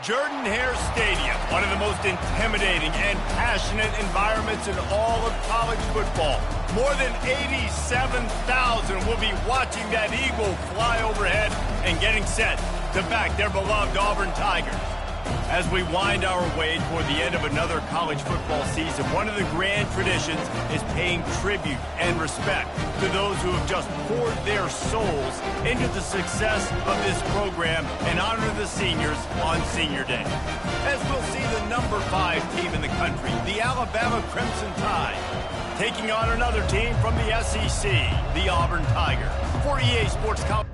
Jordan-Hare Stadium, one of the most intimidating and passionate environments in all of college football. More than 87,000 will be watching that eagle fly overhead and getting set to back their beloved Auburn Tigers. As we wind our way toward the end of another college football season, one of the grand traditions is paying tribute and respect to those who have just poured their souls into the success of this program and honor the seniors on Senior Day. As we'll see the number 5 team in the country, the Alabama Crimson Tide, taking on another team from the SEC, the Auburn Tigers. For EA Sports College.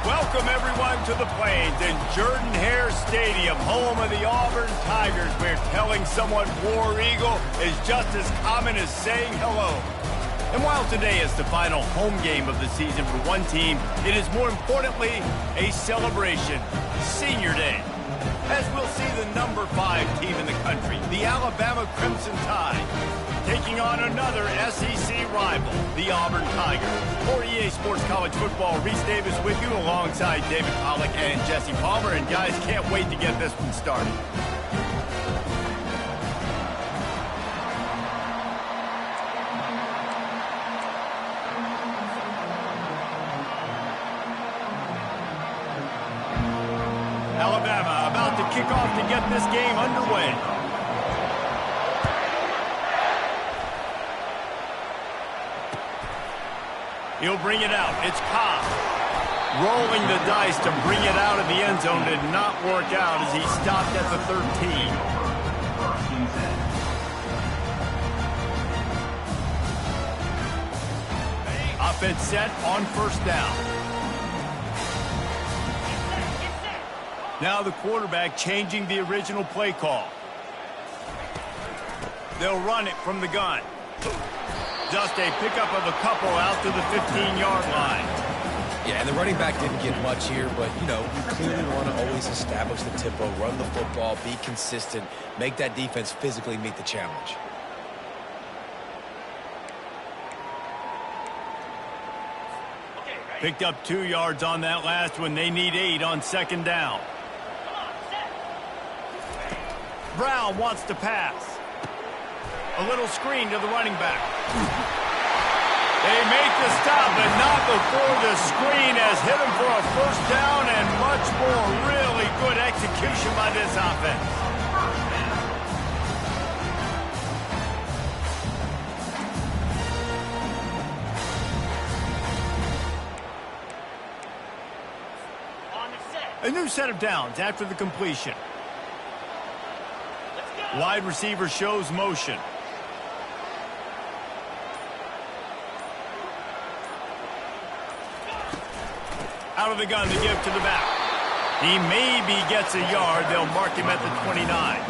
Welcome, everyone, to the Plains and Jordan-Hare Stadium, home of the Auburn Tigers, where telling someone War Eagle is just as common as saying hello. And while today is the final home game of the season for one team, it is more importantly a celebration, Senior Day. As we'll see the number 5 team in the country, the Alabama Crimson Tide, taking on another SEC rival, the Auburn Tigers. For EA Sports College Football, Reese Davis with you alongside David Pollack and Jesse Palmer. And guys, can't wait to get this one started. Alabama about to kick off to get this game underway. He'll bring it out. It's Cobb. Rolling the dice to bring it out of the end zone did not work out as he stopped at the 13. Offense set on first down. Now the quarterback changing the original play call. They'll run it from the gun. Just a pickup of a couple out to the 15-yard line. Yeah, and the running back didn't get much here, but, you know, you clearly want to always establish the tempo, run the football, be consistent, make that defense physically meet the challenge. Picked up 2 yards on that last one. They need 8 on second down. Brown wants to pass. A little screen to the running back. They make the stop, but not before the screen has hit him for a first down and much more. Really good execution by this offense. A new set of downs after the completion. Wide receiver shows motion. Out of the gun to give to the back. He maybe gets a yard. They'll mark him at the 29.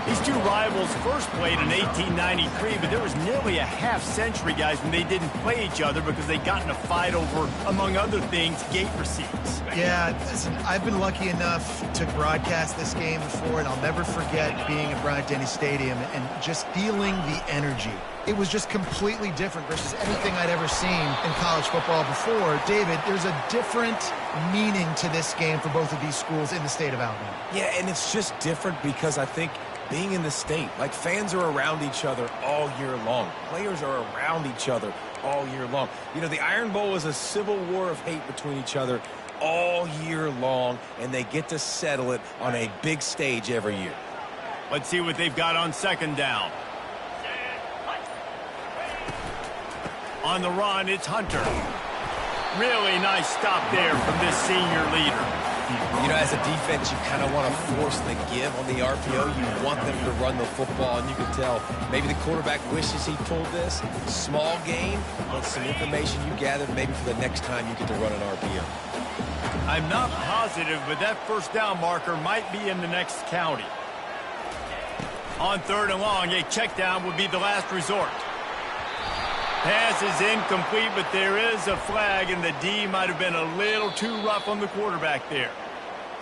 These two rivals first played in 1893, but there was nearly a half-century, guys, when they didn't play each other because they got in a fight over, among other things, gate receipts. Yeah, listen, I've been lucky enough to broadcast this game before, and I'll never forget being at Bryant-Denny Stadium and just feeling the energy. It was just completely different versus anything I'd ever seen in college football before. David, there's a different meaning to this game for both of these schools in the state of Alabama. Yeah, and it's just different because I think being in the state, like fans are around each other all year long. Players are around each other all year long. You know, the Iron Bowl is a civil war of hate between each other all year long, and they get to settle it on a big stage every year. Let's see what they've got on second down. On the run, it's Hunter. Really nice stop there from this senior leader. You know, as a defense, you kind of want to force the give on the RPO. You want them to run the football, and you can tell maybe the quarterback wishes he pulled this. Small gain, but some information you gathered maybe for the next time you get to run an RPO. I'm not positive, but that first down marker might be in the next county. On 3rd and long, a check down would be the last resort. Pass is incomplete, but there is a flag, and the D might have been a little too rough on the quarterback there.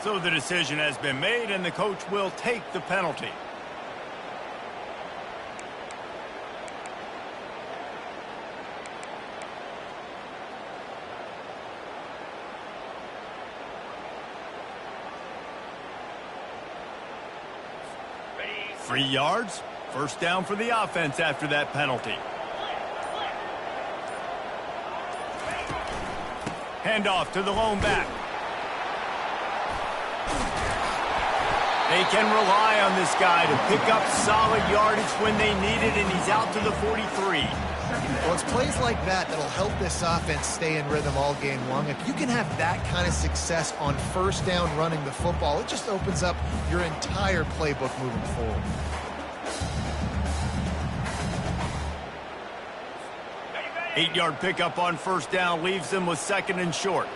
So the decision has been made, and the coach will take the penalty. Free yards, first down for the offense after that penalty. Handoff to the lone back. They can rely on this guy to pick up solid yardage when they need it, and he's out to the 43. Well, it's plays like that that'll help this offense stay in rhythm all game long. If you can have that kind of success on first down running the football, it just opens up your entire playbook moving forward. Eight-yard pickup on first down leaves them with 2nd and short.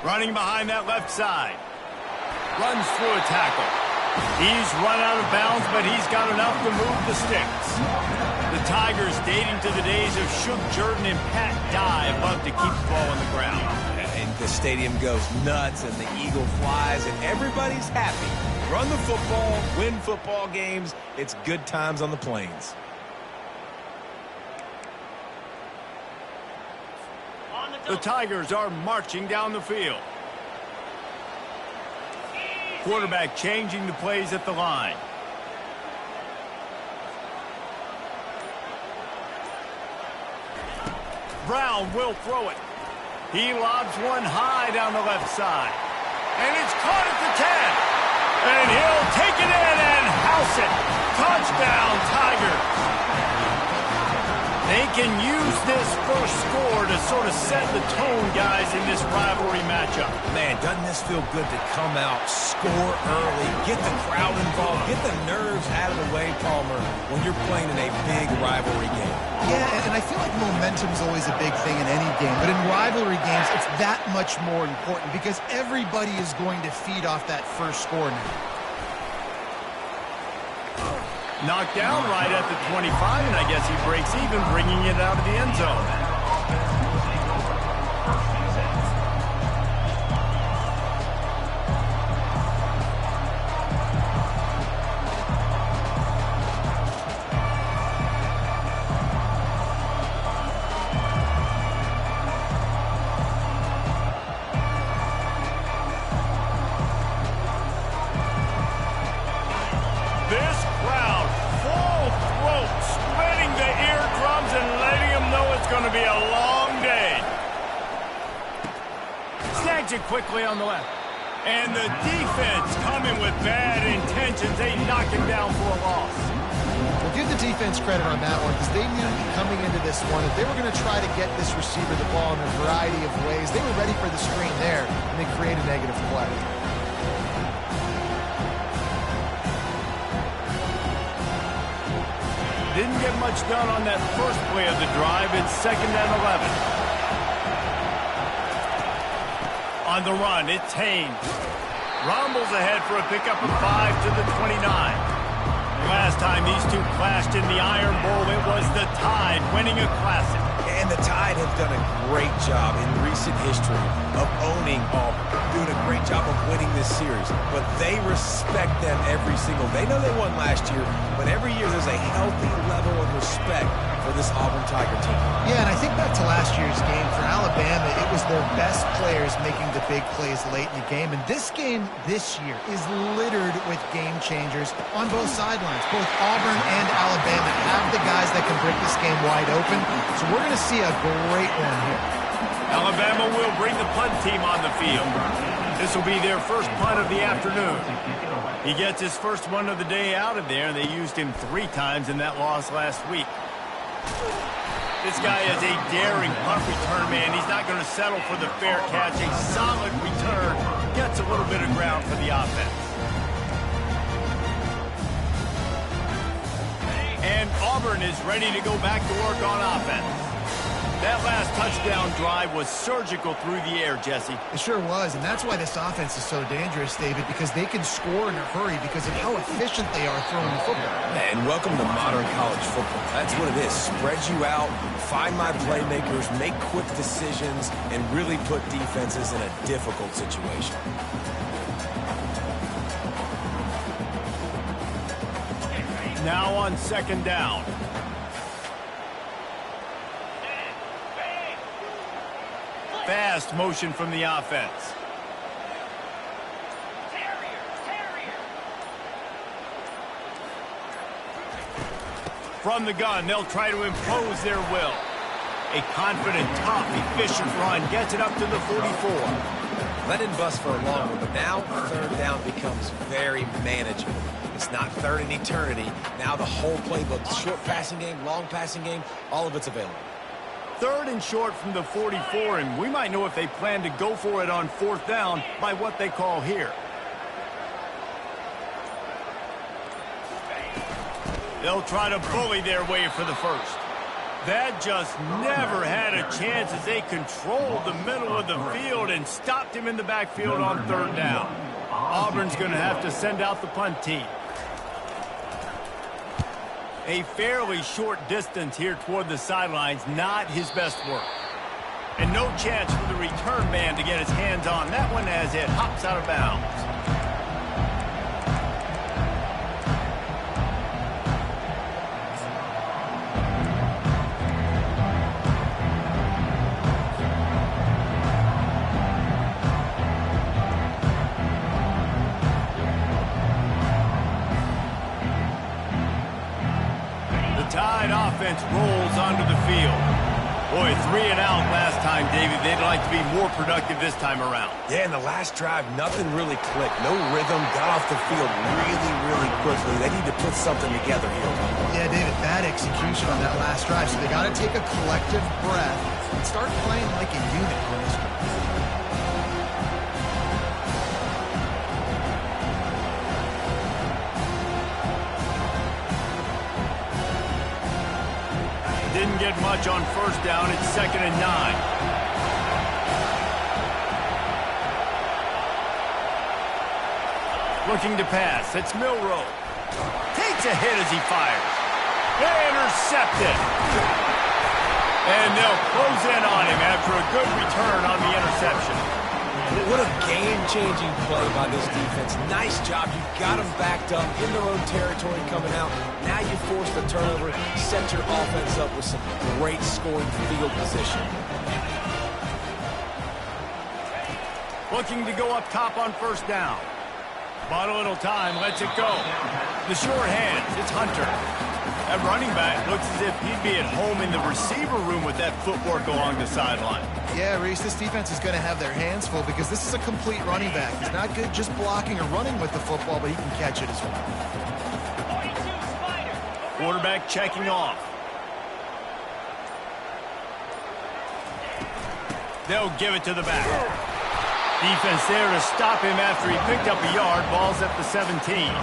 Running behind that left side. Runs through a tackle. He's run out of bounds, but he's got enough to move the sticks. The Tigers, dating to the days of Shook Jordan and Pat Dye, love to keep the ball on the ground. And the stadium goes nuts, and the eagle flies, and everybody's happy. Run the football, win football games. It's good times on the plains. The Tigers are marching down the field. Quarterback changing the plays at the line. Brown will throw it. He lobs one high down the left side. And it's caught at the 10. And he'll take it in and house it. Touchdown, Tigers. They can use this first score to sort of set the tone, guys, in this rivalry matchup. Man, doesn't this feel good to come out, score early, get the crowd involved, get the nerves out of the way, Palmer, when you're playing in a big rivalry game? Yeah, and I feel like momentum's always a big thing in any game, but in rivalry games, it's that much more important because everybody is going to feed off that first score now. Knocked down right at the 25, and I guess he breaks even, bringing it out of the end zone. Quickly on the left. And the defense coming with bad intentions. They knock him down for a loss. Well, give the defense credit on that one because they knew coming into this one that they were going to try to get this receiver the ball in a variety of ways. They were ready for the screen there, and they created a negative play. Didn't get much done on that first play of the drive. It's 2nd and 11. On the run, it's Haynes. Rumbles ahead for a pickup of 5 to the 29. Last time these two clashed in the Iron Bowl, it was the Tide winning a Classic. And the Tide have done a great job in recent history of owning Auburn, doing a great job of winning this series. But they respect them every single. They know they won last year, but every year there's a healthy level of respect for this Auburn Tiger team. Yeah, and I think back to last year's game for Alabama, it was their best players making the big plays late in the game. And this game this year is littered with game changers on both sidelines. Both Auburn and Alabama have the guys that can break this game wide open. So we're going to see a great one here. Alabama will bring the punt team on the field. This will be their first punt of the afternoon. He gets his first one of the day out of there, and they used him 3 times in that loss last week. This guy is a daring punt return man. He's not going to settle for the fair catch. A solid return. Gets a little bit of ground for the offense. And Auburn is ready to go back to work on offense. That last touchdown drive was surgical through the air, Jesse. It sure was, and that's why this offense is so dangerous, David, because they can score in a hurry because of how efficient they are throwing the football. And welcome to modern college football. That's what it is. Spread you out, find my playmakers, make quick decisions, and really put defenses in a difficult situation. Now on 2nd down. Fast motion from the offense. From the gun, they'll try to impose their will. A confident, tough, efficient run gets it up to the 44. Let it bust for a long one, but now 3rd down becomes very manageable. It's not 3rd in eternity. Now the whole playbook, short passing game, long passing game, all of it's available. 3rd and short from the 44, and we might know if they plan to go for it on 4th down by what they call here. They'll try to bully their way for the first. That just never had a chance as they controlled the middle of the field and stopped him in the backfield on 3rd down. Auburn's going to have to send out the punt team. A fairly short distance here toward the sidelines, not his best work. And no chance for the return man to get his hands on that one as it hops out of bounds. Offense rolls onto the field. Boy, 3 and out last time, David. They'd like to be more productive this time around. Yeah, in the last drive, nothing really clicked. No rhythm, got off the field really, really quickly. They need to put something together here. Yeah, David, bad execution on that last drive. So they got to take a collective breath and start playing like a unit on this one. Didn't get much on 1st down. It's 2nd and 9. Looking to pass. It's Milroe. Takes a hit as he fires. Intercepted. And they'll close in on him after a good return on the interception. What a game-changing play by this defense. Nice job. You got them backed up in their own territory coming out. Now you force the turnover, set your offense up with some great scoring field position. Looking to go up top on 1st down. Bought a little time, lets it go. The sure hands, it's Hunter. That running back looks as if he'd be at home in the receiver room with that footwork along the sideline. Yeah, Reese, this defense is going to have their hands full because this is a complete running back. He's not good just blocking or running with the football, but he can catch it as well. Quarterback checking off. They'll give it to the back. Defense there to stop him after he picked up a yard. Ball's at the 17.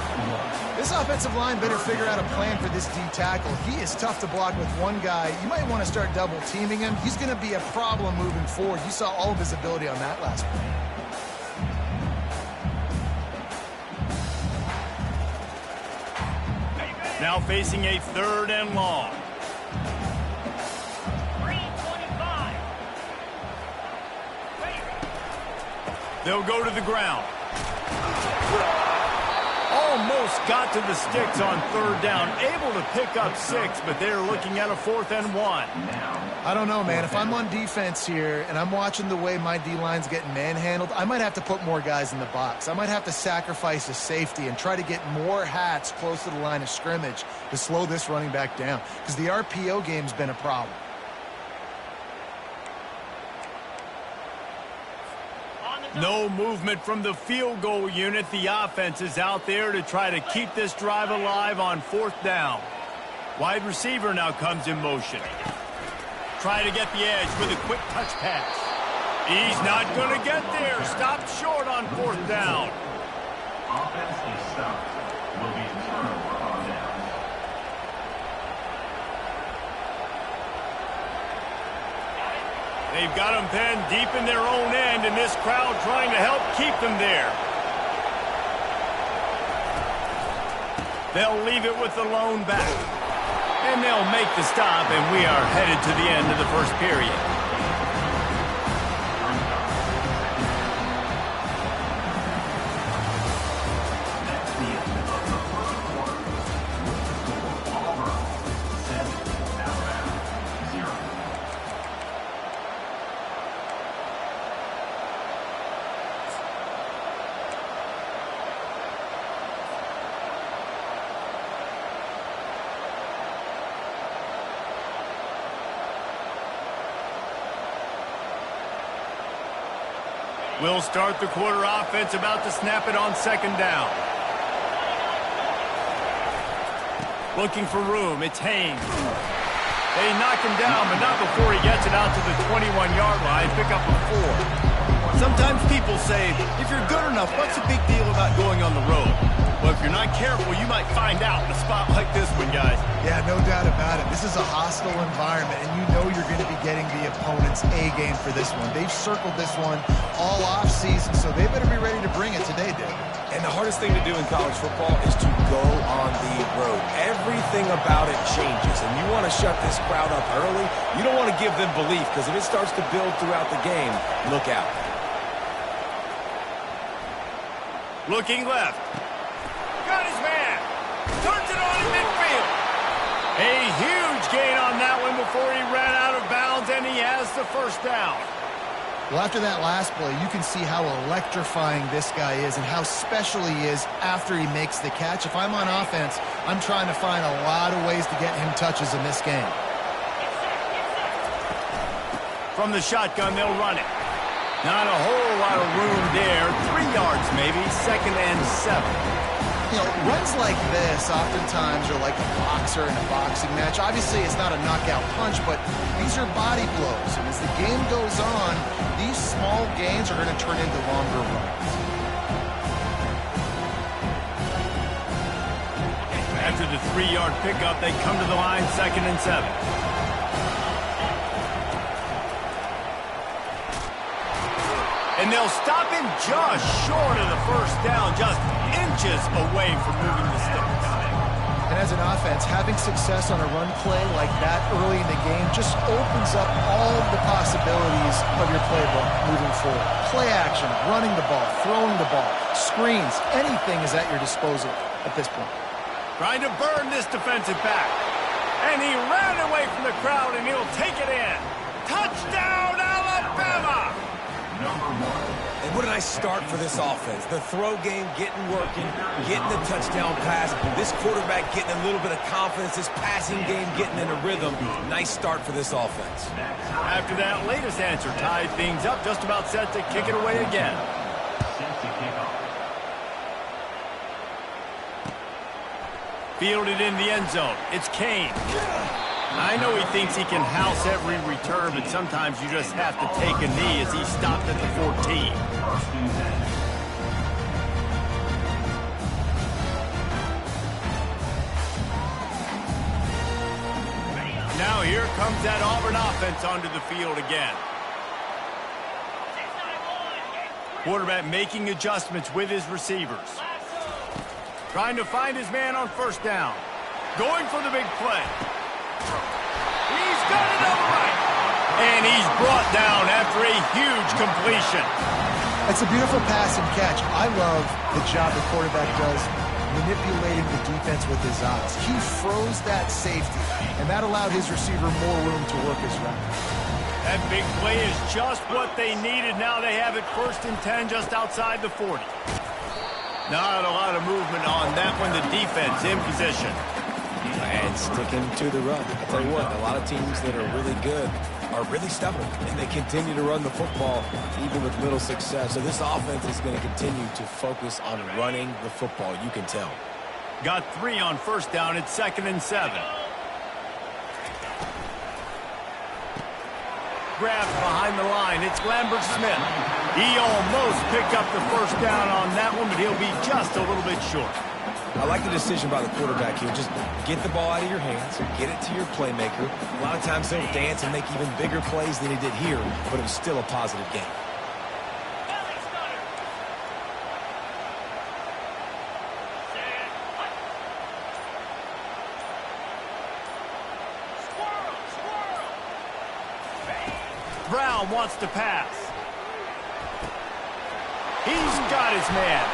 This offensive line better figure out a plan for this D tackle. He is tough to block with one guy. You might want to start double teaming him. He's going to be a problem moving forward. You saw all of his ability on that last play. Now facing a 3rd and long. They'll go to the ground. Almost got to the sticks on 3rd down. Able to pick up 6, but they're looking at a 4th and 1. I don't know, man. If I'm on defense here and I'm watching the way my D-line's getting manhandled, I might have to put more guys in the box. I might have to sacrifice a safety and try to get more hats close to the line of scrimmage to slow this running back down because the RPO game's been a problem. No movement from the field goal unit. The offense is out there to try to keep this drive alive on 4th down. Wide receiver now comes in motion. Try to get the edge with a quick touch pass. He's not going to get there. Stopped short on 4th down. Offense is stopped. Will be a turnover on downs. They've got them pinned deep in their own end, and this crowd trying to help keep them there. They'll leave it with the lone back. And they'll make the stop, and we are headed to the end of the first period. We'll start the quarter offense, about to snap it on 2nd down. Looking for room, it's Haynes. They knock him down, but not before he gets it out to the 21-yard line, pick up a 4. Sometimes people say, if you're good enough, what's the big deal about going on the road? Well, if you're not careful, you might find out in a spot like this one, guys. Yeah, no doubt about it. This is a hostile environment, and you know you're going to be getting the opponent's A-game for this one. They've circled this one all off-season, so they better be ready to bring it today, David. And the hardest thing to do in college football is to go on the road. Everything about it changes, and you want to shut this crowd up early. You don't want to give them belief, because if it starts to build throughout the game, look out. Looking left. Got his man. Turns it on in midfield. A huge gain on that one before he ran out of bounds, and he has the 1st down. Well, after that last play, you can see how electrifying this guy is and how special he is after he makes the catch. If I'm on offense, I'm trying to find a lot of ways to get him touches in this game. From the shotgun, they'll run it. Not a whole lot of room there. 3 yards maybe, 2nd and 7. You know, runs like this oftentimes are like a boxer in a boxing match. Obviously, it's not a knockout punch, but these are body blows. And as the game goes on, these small gains are going to turn into longer runs. After the 3-yard pickup, they come to the line, 2nd and 7. And they'll stop him just short of the 1st down, just inches away from moving the sticks. And as an offense, having success on a run play like that early in the game just opens up all the possibilities of your playbook moving forward. Play action, running the ball, throwing the ball, screens, anything is at your disposal at this point. Trying to burn this defensive back. And he ran away from the crowd, and he'll take it in. Touchdown, Alabama! And what a nice start for this offense. The throw game getting working, getting the touchdown pass. This quarterback getting a little bit of confidence. This passing game getting in a rhythm. Nice start for this offense. After that latest answer tied things up, just about set to kick it away again. Fielded in the end zone. It's Kane. I know he thinks he can house every return, but sometimes you just have to take a knee as he stopped at the 14. Now here comes that Auburn offense onto the field again. Quarterback making adjustments with his receivers. Trying to find his man on 1st down. Going for the big play. He's got it on the right. And he's brought down after a huge completion. It's a beautiful pass and catch. I love the job the quarterback does manipulating the defense with his eyes. He froze that safety, and that allowed his receiver more room to work his route. That big play is just what they needed. Now they have it 1st and 10 just outside the 40. Not a lot of movement on that one. The defense in position. And sticking to the run. I'll tell you what, a lot of teams that are really good are really stubborn, and they continue to run the football even with little success. So this offense is going to continue to focus on running the football. You can tell. Got 3 on first down. It's 2nd and 7. Grabs behind the line. It's Lambert Smith. He almost picked up the first down on that one, but he'll be just a little bit short. I like the decision by the quarterback here. Just get the ball out of your hands, get it to your playmaker. A lot of times he'll dance and make even bigger plays than he did here, but it was still a positive game. Brown wants to pass. He's got his man.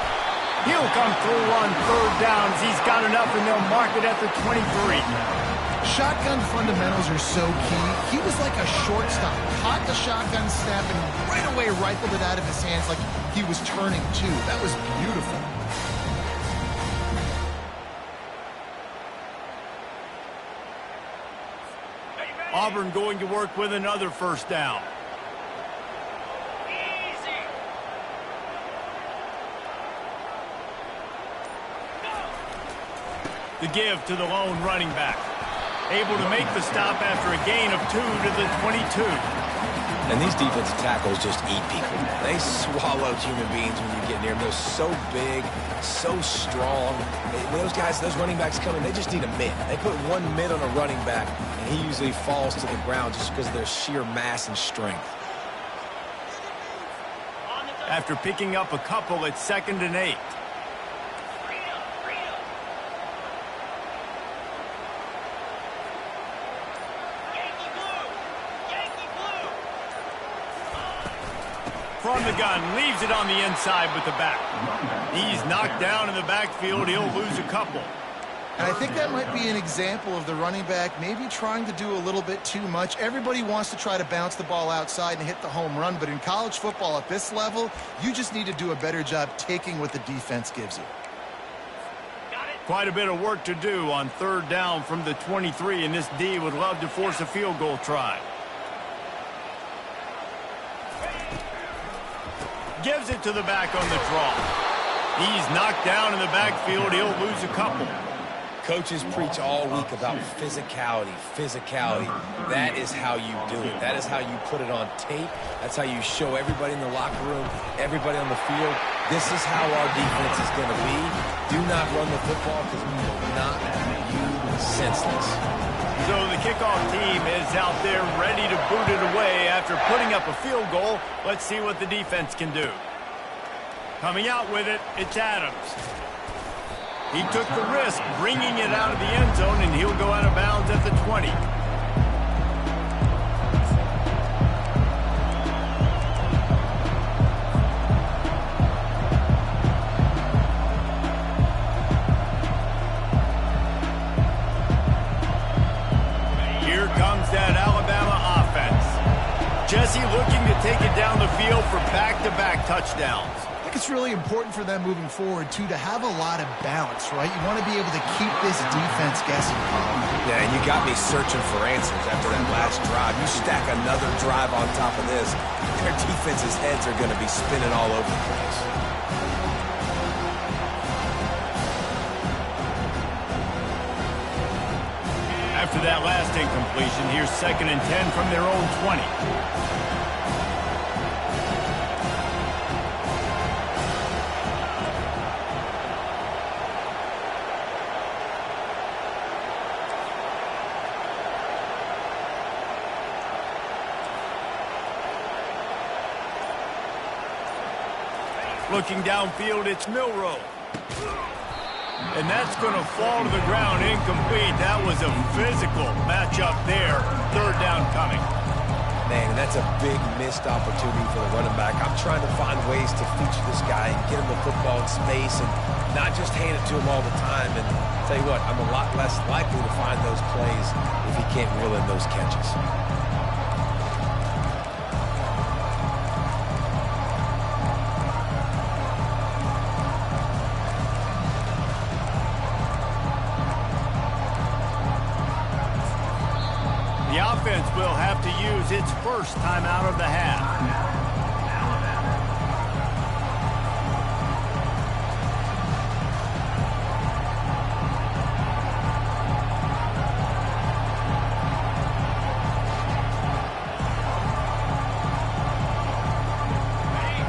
He'll come through on 3rd downs. He's got enough, and they'll mark it at the 23. Shotgun fundamentals are so key. He was like a shortstop. Caught the shotgun snap and right away rifled it out of his hands like he was turning too. That was beautiful. Auburn going to work with another first down. The give to the lone running back. Able to make the stop after a gain of 2 to the 22. And these defensive tackles just eat people. They swallow human beings when you get near them. They're so big, so strong. When those guys, those running backs come in, they just need a mid. They put one mid on a running back, and he usually falls to the ground just because of their sheer mass and strength. After picking up a couple, it's 2nd and 8. From the gun, leaves it on the inside with the back. He's knocked down in the backfield. He'll lose a couple. And I think that might be an example of the running back maybe trying to do a little bit too much. Everybody wants to try to bounce the ball outside and hit the home run, but in college football at this level, you just need to do a better job taking what the defense gives you. Quite a bit of work to do on 3rd down from the 23, and this D would love to force a field goal try. Gives it to the back on the draw. He's knocked down in the backfield. He'll lose a couple. Coaches preach all week about physicality, physicality. That is how you do it. That is how you put it on tape. That's how you show everybody in the locker room, everybody on the field. This is how our defense is going to be. Do not run the football because we will not make you senseless. So the kickoff team is out there ready to boot it away after putting up a field goal. Let's see what the defense can do. Coming out with it, it's Adams. He took the risk, bringing it out of the end zone, and he'll go out of bounds at the 20. Here comes that Alabama offense. Jesse looking to take it down the field for back-to-back touchdowns. I think it's really important for them moving forward, too, to have a lot of balance, right? You want to be able to keep this defense guessing. Yeah, and you got me searching for answers after that last drive. You stack another drive on top of this, their defense's heads are going to be spinning all over the place. After that last incompletion, here's 2nd and 10 from their own 20. Looking downfield, it's Milroe. And that's going to fall to the ground incomplete. That was a physical matchup there. 3rd down coming. Man, that's a big missed opportunity for the running back. I'm trying to find ways to feature this guy and get him the football in space and not just hand it to him all the time. And tell you what, I'm a lot less likely to find those plays if he can't reel in those catches. The offense will have to use its first timeout of the half.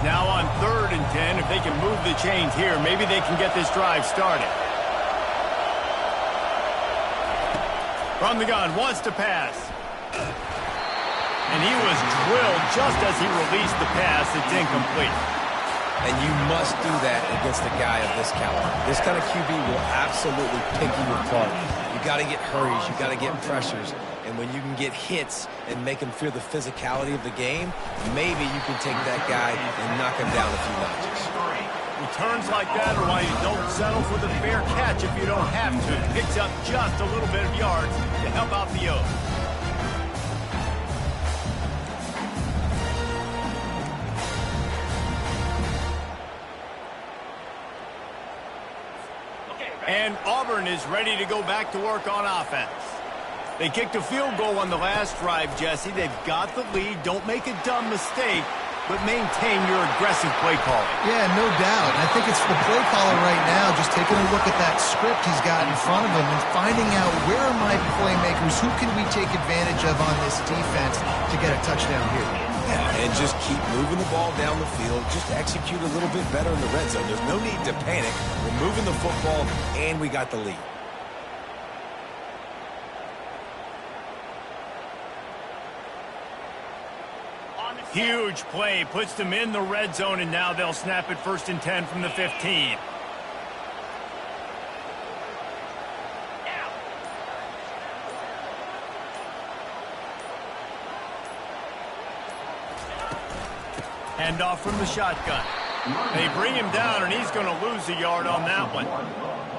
Now on 3rd and 10, if they can move the chains here, maybe they can get this drive started. From the gun, wants to pass. And he was drilled just as he released the pass. It's incomplete. And you must do that against a guy of this caliber. This kind of QB will absolutely pick you apart. You got to get hurries. You got to get pressures. And when you can get hits and make him feel the physicality of the game, maybe you can take that guy and knock him down a few notches. Returns like that are why you don't settle for the fair catch if you don't have to. Picks up just a little bit of yards to help out the O's. And Auburn is ready to go back to work on offense. They kicked a field goal on the last drive, Jesse. They've got the lead. Don't make a dumb mistake, but maintain your aggressive play calling. Yeah, no doubt. I think it's the play caller right now just taking a look at that script he's got in front of him and finding out where are my playmakers, who can we take advantage of on this defense to get a touchdown here. Yeah, and just keep moving the ball down the field. Just execute a little bit better in the red zone. There's no need to panic. We're moving the football, and we got the lead. Huge play, puts them in the red zone, and now they'll snap it 1st and 10 from the 15. Hand off from the shotgun. They bring him down, and he's going to lose a yard on that one.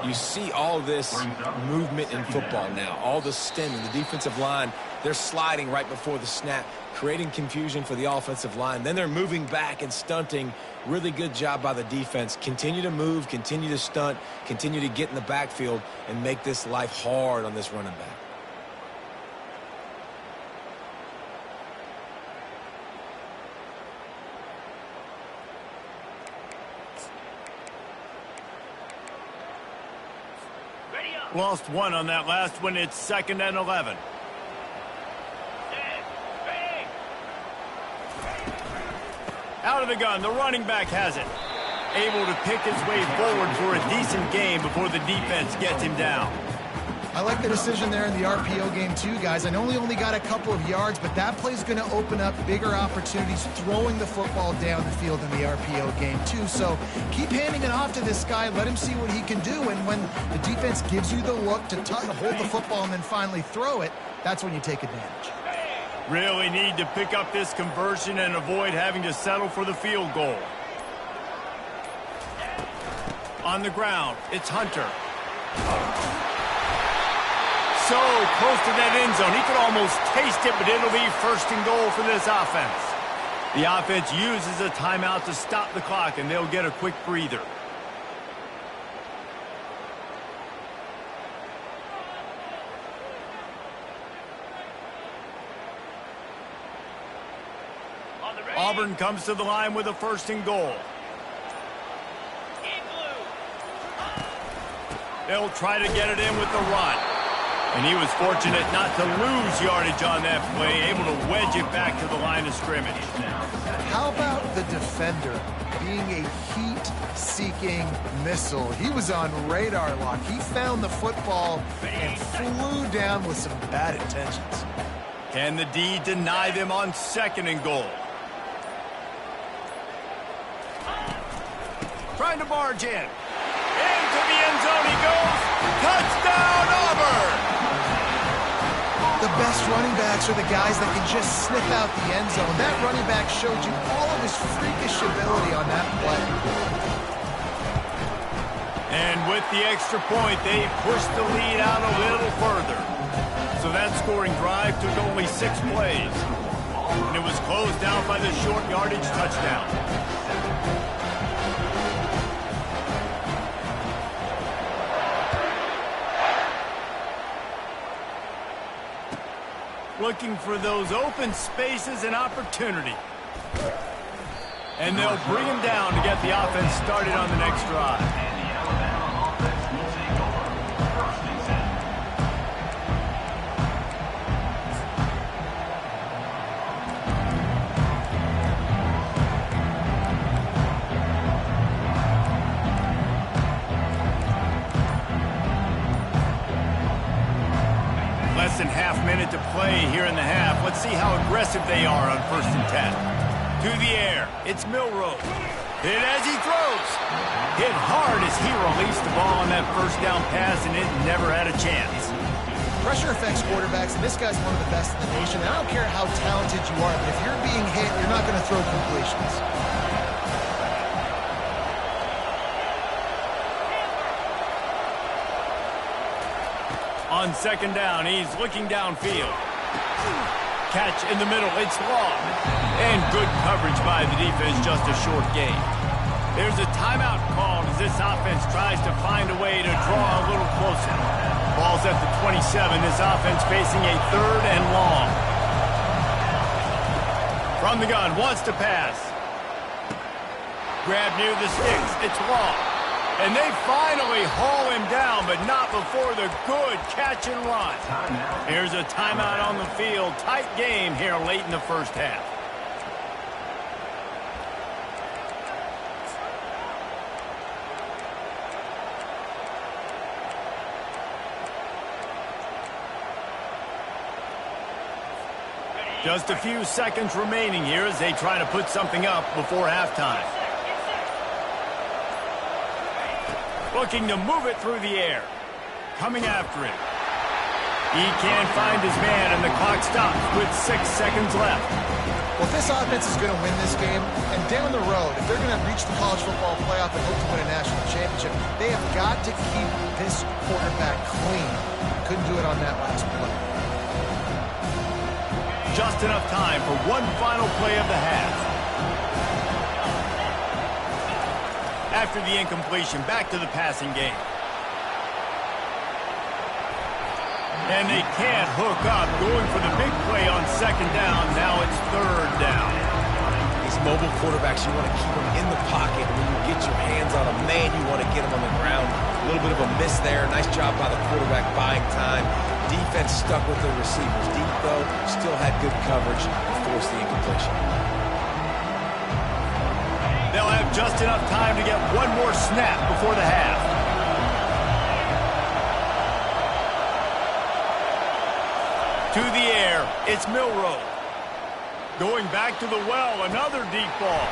You see all this movement in football now, all the stemming, the defensive line, they're sliding right before the snap, creating confusion for the offensive line. Then they're moving back and stunting. Really good job by the defense. Continue to move, continue to stunt, continue to get in the backfield and make this life hard on this running back. Lost one on that last one. It's 2nd and 11. Out of the gun, the running back has it. Able to pick his way forward for a decent game before the defense gets him down. I like the decision there in the RPO game too, guys. I know he only got a couple of yards, but that play's going to open up bigger opportunities throwing the football down the field in the RPO game too. So keep handing it off to this guy. Let him see what he can do. And when the defense gives you the look to hold the football and then finally throw it, that's when you take advantage. Really need to pick up this conversion and avoid having to settle for the field goal. On the ground, it's Hunter. So close to that end zone. He could almost taste it, but it'll be 1st and goal for this offense. The offense uses a timeout to stop the clock, and they'll get a quick breather. Auburn comes to the line with a 1st and goal. They'll try to get it in with the run. And he was fortunate not to lose yardage on that play, able to wedge it back to the line of scrimmage. How about the defender being a heat-seeking missile? He was on radar lock. He found the football and flew down with some bad intentions. Can the D deny them on 2nd and goal? Trying to barge in. Into the end zone he goes. Touchdown, Auburn! The best running backs are the guys that can just sniff out the end zone. That running back showed you all of his freakish ability on that play. And with the extra point, they pushed the lead out a little further. So that scoring drive took only 6 plays. And it was closed out by the short yardage touchdown. looking for those open spaces and opportunity. And they'll bring him down to get the offense started on the next drive. And the Alabama offense will take over. First and 10. Less than half minute to play here in the half. Let's see how aggressive they are on 1st and 10. To the air, it's Milroe. Hit as he throws. Hit hard as he released the ball on that first down pass, and it never had a chance. Pressure affects quarterbacks, and this guy's one of the best in the nation. And I don't care how talented you are, but if you're being hit, you're not going to throw completions. On 2nd down, he's looking downfield. Catch in the middle, it's long. And good coverage by the defense, just a short gain. There's a timeout called as this offense tries to find a way to draw a little closer. Ball's at the 27, this offense facing a 3rd and long. From the gun, wants to pass. Grab near the sticks, it's long. And they finally haul him down, but not before the good catch and run. Here's a timeout on the field. Tight game here late in the first half. Just a few seconds remaining here as they try to put something up before halftime. Looking to move it through the air. Coming after it. He can't find his man, and the clock stops with 6 seconds left. Well, if this offense is going to win this game, and down the road, if they're going to reach the college football playoff and hope to win a national championship, they have got to keep this quarterback clean. Couldn't do it on that last play. Just enough time for one final play of the half. After the incompletion, back to the passing game. And they can't hook up, going for the big play on 2nd down. Now it's 3rd down. These mobile quarterbacks, you want to keep them in the pocket. When you get your hands on a man, you want to get them on the ground. A little bit of a miss there. Nice job by the quarterback buying time. Defense stuck with the receivers deep, though. Still had good coverage and forced the incompletion. They'll have just enough time to get one more snap before the half. To the air, it's Milroe. Going back to the well, another deep ball.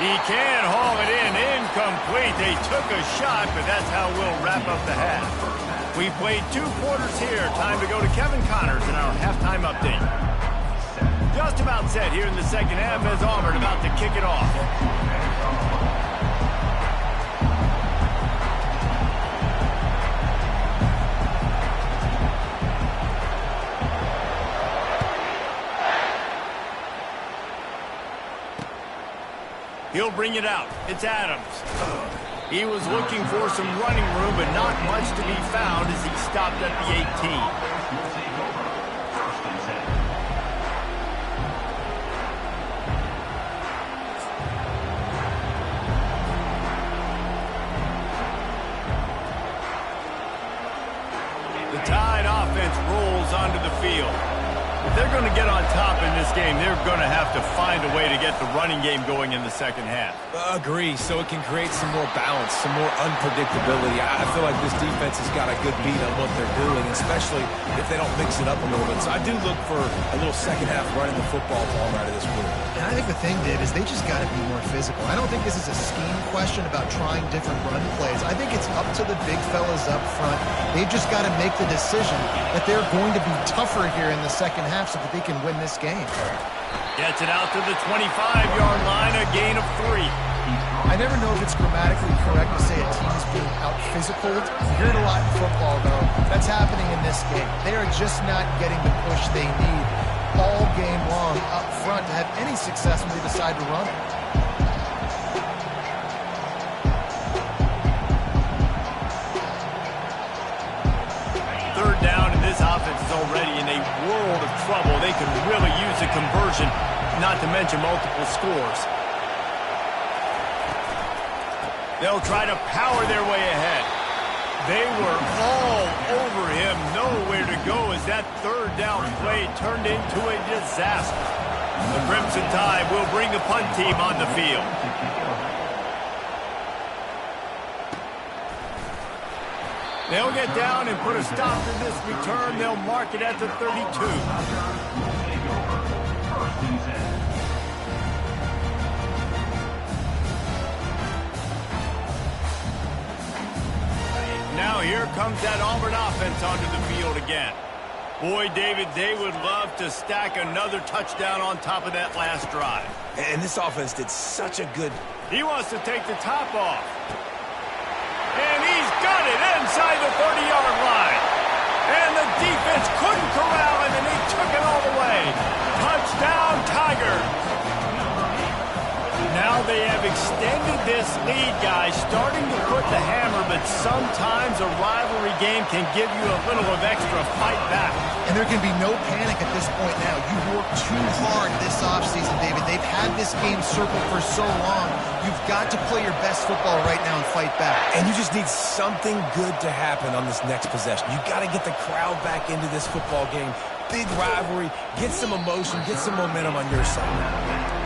He can haul it in, incomplete. They took a shot, but that's how we'll wrap up the half. We played 2 quarters here. Time to go to Kevin Connors in our halftime update. Just about set here in the second half as Auburn about to kick it off. He'll bring it out. It's Adams. He was looking for some running room, but not much to be found as he stopped at the 18. The Tide offense rolls onto the field. If they're going to get on top in this game, they're going to have to find a way to get the running game going in the second half. Agree, so it can create some more balance, some more unpredictability. I feel like this defense has got a good beat on what they're doing, especially if they don't mix it up a little bit. So I do look for a little second half running the football ball out of this group. And I think the thing, Dave, is they just got to be more physical. I don't think this is a scheme question about trying different run plays. I think it's up to the big fellas up front. They've just got to make the decision that they're going to be tougher here in the second half so that they can win this game. Gets it out to the 25-yard line, a gain of 3. I never know if it's grammatically correct to say a team is being out-physical. You hear it a lot in football, though. That's happening in this game. They are just not getting the push they need all game long up front to have any success when they decide to run it. Third down, and this offense is already in a world of trouble, they could really use a conversion, not to mention multiple scores. They'll try to power their way ahead. They were all over him, nowhere to go as that third down play turned into a disaster. The Crimson Tide will bring the punt team on the field. They'll get down and put a stop to this return. They'll mark it at the 32. Now here comes that Auburn offense onto the field again. Boy, David, they would love to stack another touchdown on top of that last drive. And this offense did such a good... He wants to take the top off. And he's got it inside the 30-yard line. And the defense couldn't corral him, and he took it all the way. Touchdown, Tigers. Now they have extended this lead, guys, starting to put the hammer, but sometimes a rivalry game can give you a little of extra fight back. And there can be no panic at this point now. You've worked too hard this offseason, David. They've had this game circled for so long. You've got to play your best football right now and fight back. And you just need something good to happen on this next possession. You've got to get the crowd back into this football game. Big rivalry, get some emotion, get some momentum on your side.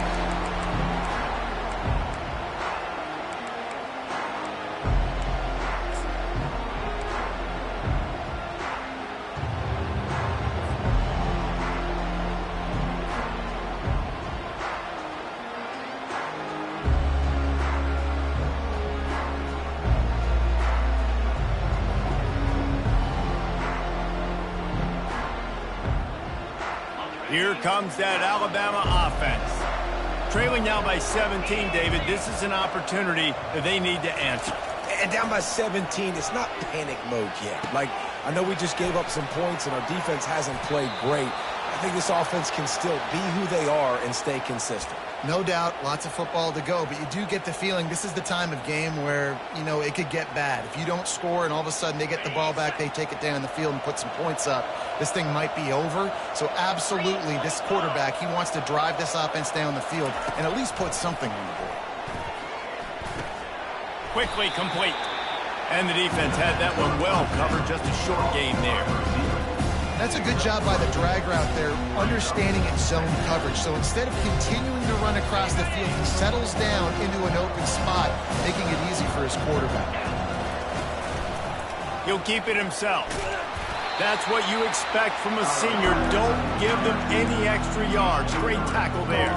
Here comes that Alabama offense. Trailing now by 17, David. This is an opportunity that they need to answer. And down by 17, it's not panic mode yet. Like, I know we just gave up some points and our defense hasn't played great. I think this offense can still be who they are and stay consistent. No doubt, lots of football to go, but you do get the feeling this is the time of game where, you know, it could get bad. If you don't score and all of a sudden they get the ball back, they take it down the field and put some points up, this thing might be over. So absolutely, this quarterback, he wants to drive this offense down the field and at least put something on the board. Quickly complete. And the defense had that one well covered, just a short game there. That's a good job by the drag route there, understanding its zone coverage. So instead of continuing to run across the field, he settles down into an open spot, making it easy for his quarterback. He'll keep it himself. That's what you expect from a senior. Don't give them any extra yards. Great tackle there.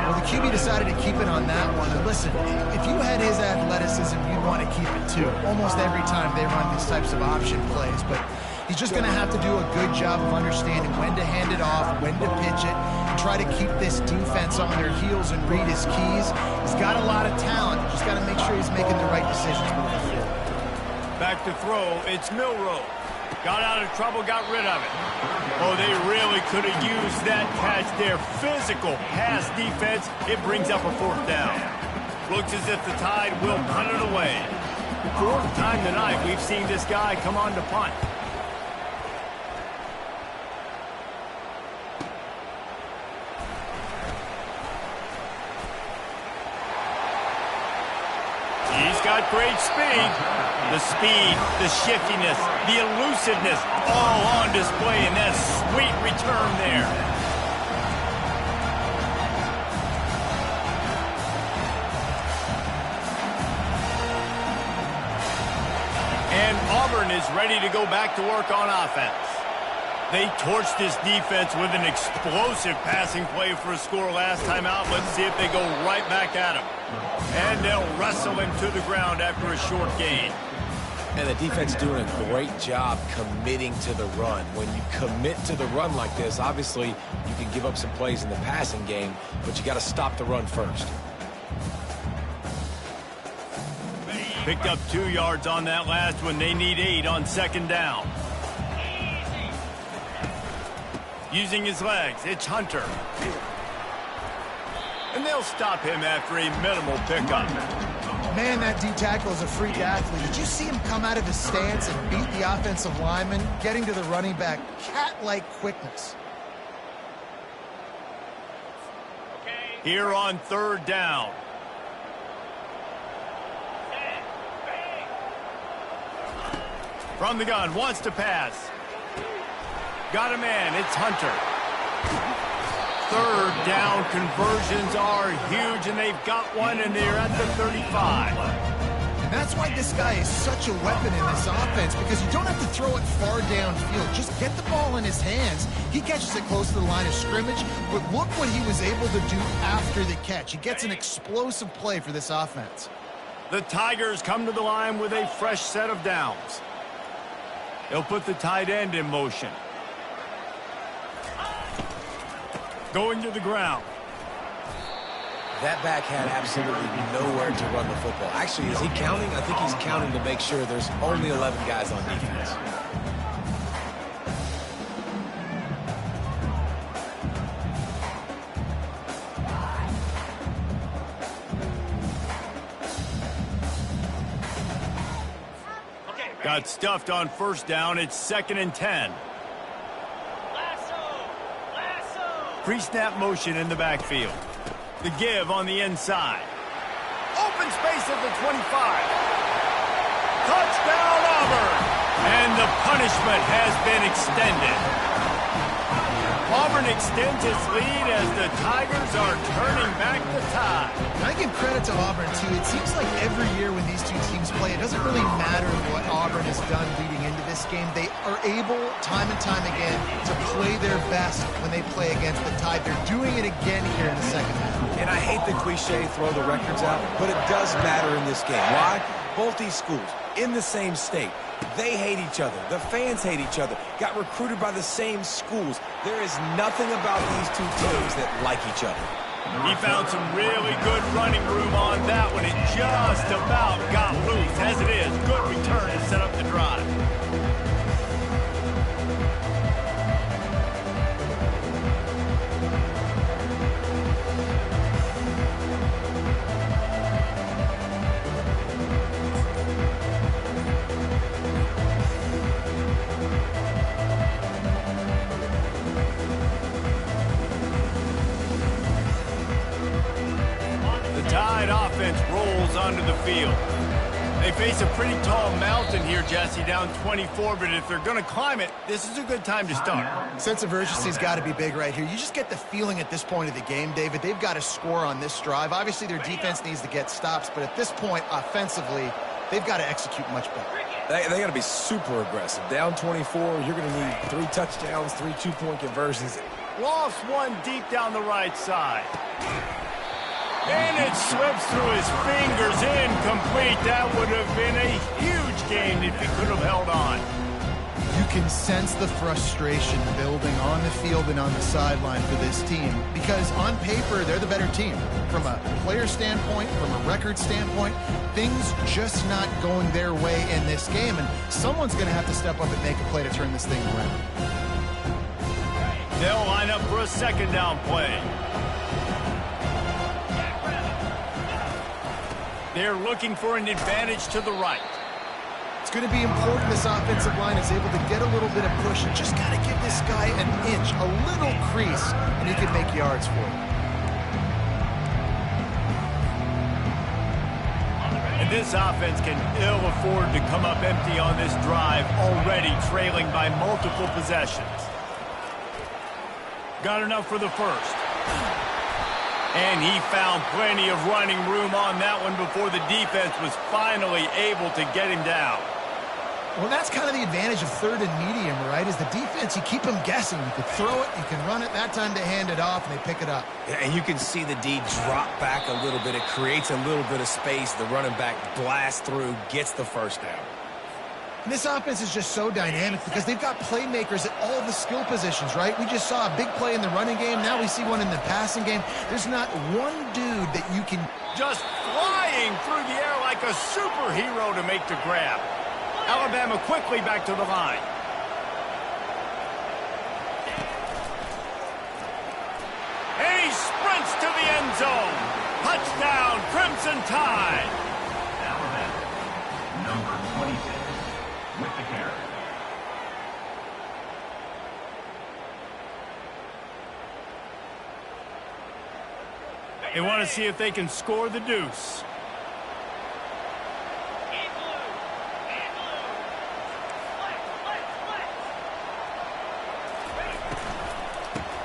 Well, the QB decided to keep it on that one. And listen, if you had his athleticism, you'd want to keep it too. Almost every time they run these types of option plays, but he's just going to have to do a good job of understanding when to hand it off, when to pitch it, and try to keep this defense on their heels and read his keys. He's got a lot of talent. Just got to make sure he's making the right decisions moving forward. Back to throw, it's Milroe. Got out of trouble, got rid of it. Oh, they really could have used that catch there. Physical pass defense. It brings up a fourth down. Looks as if the Tide will punt it away. Fourth time tonight we've seen this guy come on to punt. He's got great speed. The speed, the shiftiness, the elusiveness, all on display in that sweet return there. And Auburn is ready to go back to work on offense. They torched this defense with an explosive passing play for a score last time out. Let's see if they go right back at him. And they'll wrestle him to the ground after a short gain. And the defense doing a great job committing to the run. When you commit to the run like this, obviously you can give up some plays in the passing game, but you got to stop the run first. Picked up 2 yards on that last one. They need 8 on second down. Using his legs, it's Hunter. And they'll stop him after a minimal pickup. Man, that D-tackle is a freak athlete. Did you see him come out of his stance and beat the offensive lineman, getting to the running back? Cat-like quickness. Here on 3rd down. From the gun, wants to pass. Got a man, it's Hunter. 3rd down conversions are huge, and they've got one, and they're at the 35. And that's why this guy is such a weapon in this offense, because you don't have to throw it far downfield. Just get the ball in his hands. He catches it close to the line of scrimmage, but look what he was able to do after the catch. He gets an explosive play for this offense. The Tigers come to the line with a fresh set of downs. They'll put the tight end in motion. Going to the ground. That back had absolutely nowhere to run the football. Actually, is he counting? I think he's counting to make sure there's only 11 guys on defense. Got stuffed on 1st down. It's 2nd and 10. Pre-snap motion in the backfield. The give on the inside. Open space at the 25. Touchdown, Auburn! And the punishment has been extended. Auburn extends its lead as the Tigers are turning back the tide. I give credit to Auburn, too. It seems like every year when these two teams play, it doesn't really matter what Auburn has done leading into this game. They are able, time and time again, to play their best when they play against the Tide. They're doing it again here in the 2nd half. And I hate the cliche, throw the records out, but it does matter in this game. Why? Both these schools, in the same state, they hate each other. The fans hate each other. Got recruited by the same schools. There is nothing about these two teams that like each other. He found some really good running room on that one. It just about got loose. As it is, good return to set up the drive. Offense rolls onto the field. They face a pretty tall mountain here, Jesse, down 24, but if they're going to climb it, this is a good time to start. Sense of urgency's got to be big right here. You just get the feeling at this point of the game, David, they've got to score on this drive. Obviously, their defense needs to get stops, but at this point, offensively, they've got to execute much better. They got to be super aggressive. Down 24, you're going to need 3 touchdowns, 3 two-point conversions. Lost one deep down the right side. And it slips through his fingers, incomplete. That would have been a huge gain if he could have held on. You can sense the frustration building on the field and on the sideline for this team because on paper, they're the better team. From a player standpoint, from a record standpoint, things just not going their way in this game, and someone's going to have to step up and make a play to turn this thing around. They'll line up for a 2nd down play. They're looking for an advantage to the right. It's going to be important this offensive line is able to get a little bit of push and just got to give this guy an inch, a little crease, and he can make yards for you. And this offense can ill afford to come up empty on this drive, already trailing by multiple possessions. Got enough for the first. And he found plenty of running room on that one before the defense was finally able to get him down. Well, that's kind of the advantage of 3rd and medium, right? Is the defense, you keep them guessing. You can throw it, you can run it. That time they hand it off, and they pick it up. Yeah, and you can see the D drop back a little bit. It creates a little bit of space. The running back blasts through, gets the 1st down. And this offense is just so dynamic because they've got playmakers at all the skill positions, right? We just saw a big play in the running game. Now we see one in the passing game. There's not one dude that you can... Just flying through the air like a superhero to make the grab. Alabama quickly back to the line. And he sprints to the end zone. Touchdown, Crimson Tide. Alabama, number 26, with the carry. They want to see if they can score the deuce.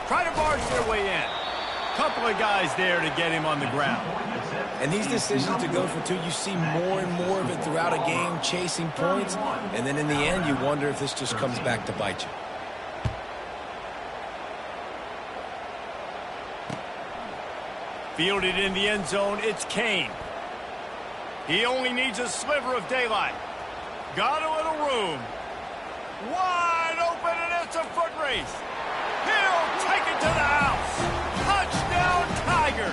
Try to barge their way in. Couple of guys there to get him on the ground. And these decisions to go for two, you see more and more of it throughout a game, chasing points. And then in the end, you wonder if this just comes back to bite you. Fielded in the end zone, it's Kane. He only needs a sliver of daylight. Got a little room. Wide open, and it's a foot race. He'll take it to the house. Touchdown, Tiger.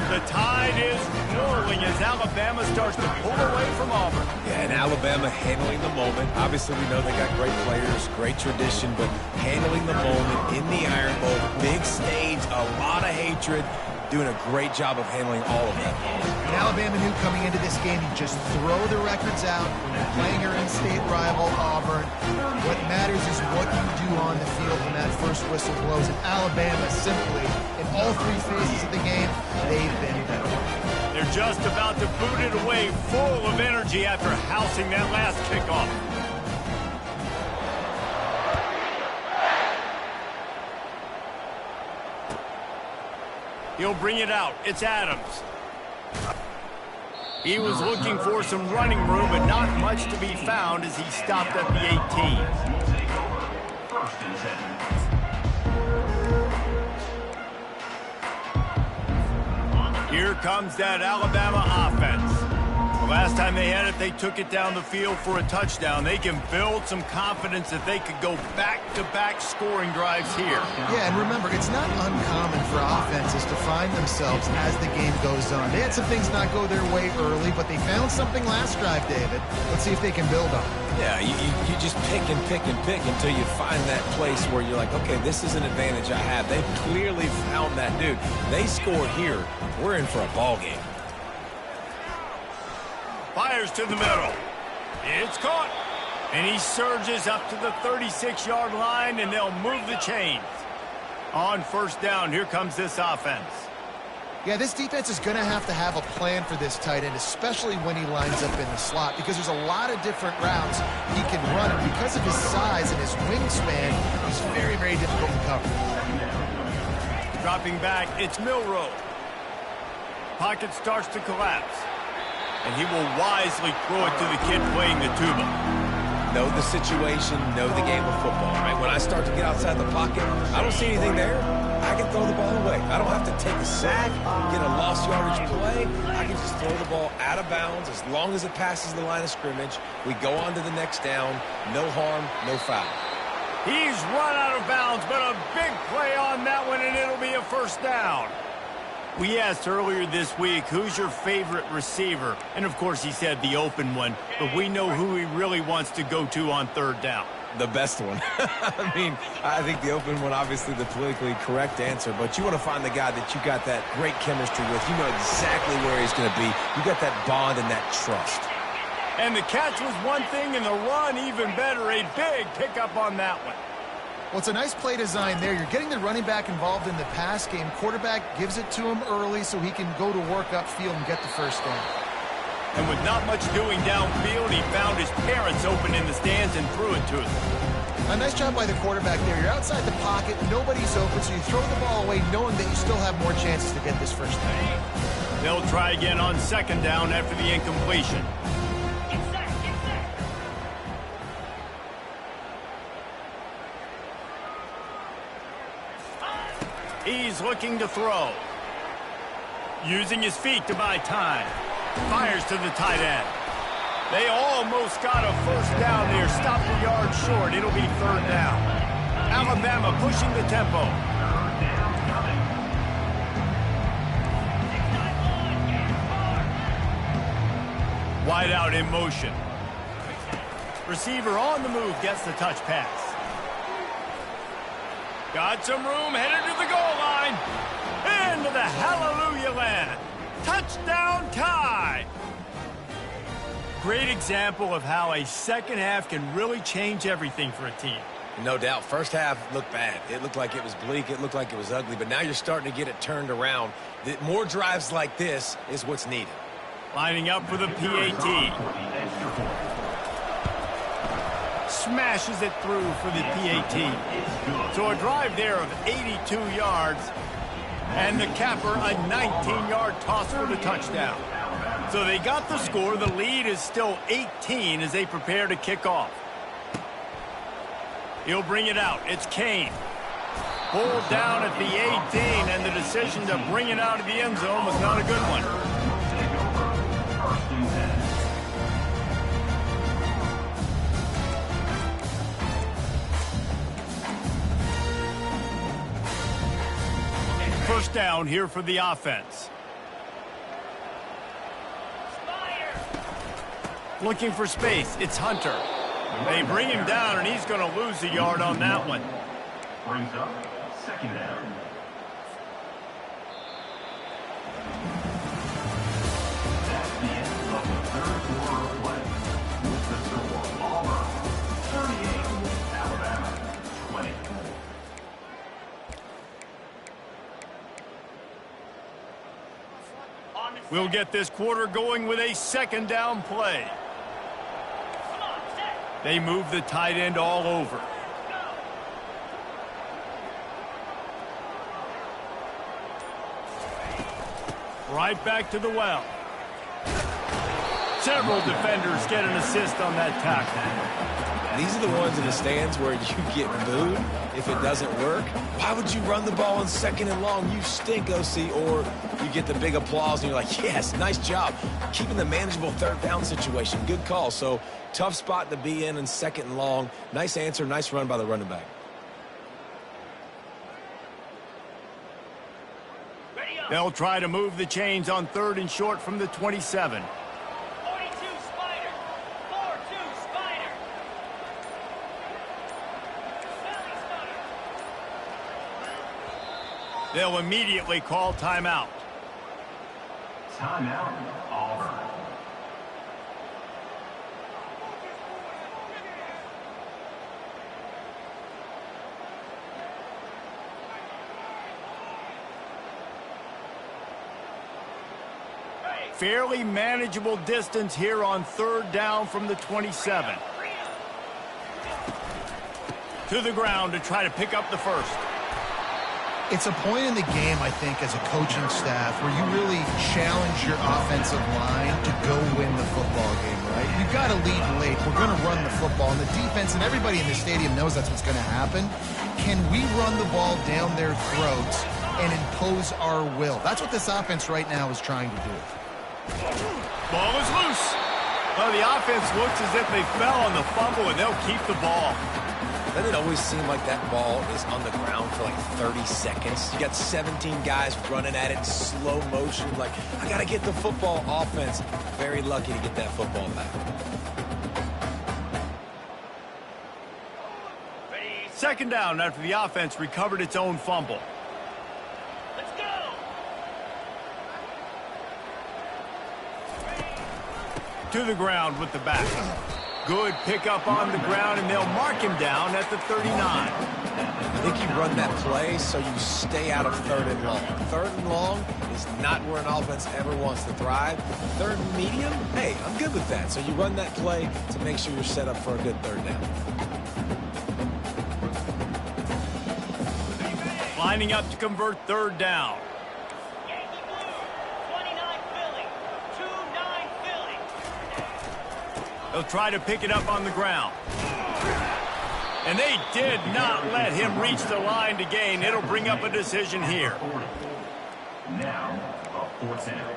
The tide is rolling as Alabama starts to pull away from Auburn. Yeah, and Alabama handling the moment. Obviously, we know they got great players, great tradition, but handling the moment in the Iron Bowl, big stage, a lot of hatred, doing a great job of handling all of that. And Alabama knew coming into this game, you just throw the records out when you're playing your in-state rival, Auburn. What matters is what you do on the field when that first whistle blows. And Alabama simply, in all three phases of the game, they've been better. They're just about to boot it away, full of energy after housing that last kickoff. He'll bring it out. It's Adams. He was looking for some running room, but not much to be found as he stopped at the 18. First and 10. Here comes that Alabama offense. The last time they had it, they took it down the field for a touchdown. They can build some confidence that they could go back-to-back scoring drives here. Yeah, and remember, it's not uncommon for offenses to find themselves as the game goes on. They had some things not go their way early, but they found something last drive, David. Let's see if they can build on it. Yeah, you just pick and pick and pick until you find that place where you're like, okay, this is an advantage I have. They've clearly found that dude. They scored here. We're in for a ball game. Fires to the middle. It's caught. And he surges up to the 36-yard line, and they'll move the chains. On first down, here comes this offense. Yeah, this defense is going to have a plan for this tight end, especially when he lines up in the slot, because there's a lot of different routes he can run. And because of his size and his wingspan, he's very, very difficult to cover. Dropping back, it's Milroe. Pocket starts to collapse. And he will wisely throw it to the kid playing the tuba. Know the situation, know the game of football, right? When I start to get outside the pocket, I don't see anything there. I can throw the ball away. I don't have to take a sack, get a lost yardage play. I can just throw the ball out of bounds as long as it passes the line of scrimmage. We go on to the next down. No harm, no foul. He's run out of bounds, but a big play on that one, and it'll be a first down. We asked earlier this week, who's your favorite receiver? And, of course, he said the open one, but we know who he really wants to go to on third down. The best one. I mean, I think the open one, obviously the politically correct answer, but you want to find the guy that you got that great chemistry with. You know exactly where he's going to be. You got that bond and that trust. And the catch was one thing, and the run even better. A big pickup on that one. Well, it's a nice play design there. You're getting the running back involved in the pass game. Quarterback gives it to him early so he can go to work upfield and get the first down. And with not much doing downfield, he found his parents open in the stands and threw it to them. A nice job by the quarterback there. You're outside the pocket, nobody's open, so you throw the ball away knowing that you still have more chances to get this first down. They'll try again on second down after the incompletion. He's looking to throw. Using his feet to buy time. Fires to the tight end. They almost got a first down there. Stopped a yard short. It'll be third down. Alabama pushing the tempo. Wide out in motion. Receiver on the move gets the touch pass. Got some room, headed to the goal line. Into the hallelujah land. Touchdown tie. Great example of how a second half can really change everything for a team. No doubt. First half looked bad. It looked like it was bleak. It looked like it was ugly. But now you're starting to get it turned around. More drives like this is what's needed. Lining up for the PAT. Smashes it through for the PAT. So a drive there of 82 yards. And the capper, a 19-yard toss for the touchdown. So they got the score. The lead is still 18 as they prepare to kick off. He'll bring it out. It's Kane. Pulled down at the 18, and the decision to bring it out of the end zone was not a good one. First down here for the offense. Looking for space. It's Hunter. They bring him down, and he's going to lose a yard on that one. Brings up second down. That's the end of the third quarter of play. With the score, Auburn 38, Alabama 20. We'll get this quarter going with a second down play. They move the tight end all over. Right back to the well. Several defenders get an assist on that tackle. These are the ones in the stands where you get booed if it doesn't work. Why would you run the ball on second and long? You stink, OC. Or you get the big applause and you're like, yes, nice job. Keeping the manageable third down situation. Good call. So tough spot to be in second and long. Nice answer, nice run by the running back. They'll try to move the chains on third and short from the 27. 42 Spider. 4-2 Spider. They'll immediately call timeout. Timeout, Auburn. Fairly manageable distance here on third down from the 27. To the ground to try to pick up the first. It's a point in the game, I think, as a coaching staff where you really challenge your offensive line to go win the football game, right? We've got to lead late. We're going to run the football. And the defense and everybody in the stadium knows that's what's going to happen. Can we run the ball down their throats and impose our will? That's what this offense right now is trying to do. Ball is loose. Well, the offense looks as if they fell on the fumble, and they'll keep the ball. Doesn't it always seem like that ball is on the ground for like 30 seconds? You got 17 guys running at it in slow motion. Like, I got to get the football. Offense, very lucky to get that football back. Second down after the offense recovered its own fumble. Let's go. To the ground with the back. Good pickup on the ground, and they'll mark him down at the 39. I think you run that play so you stay out of third and long. Third and long is not where an offense ever wants to thrive. Third and medium, hey, I'm good with that. So you run that play to make sure you're set up for a good third down. Lining up to convert third down. Yankee Blue. 29 Philly. 2-9 Philly. They'll try to pick it up on the ground. And they did not let him reach the line to gain. It'll bring up a decision here. Now, a fourth down.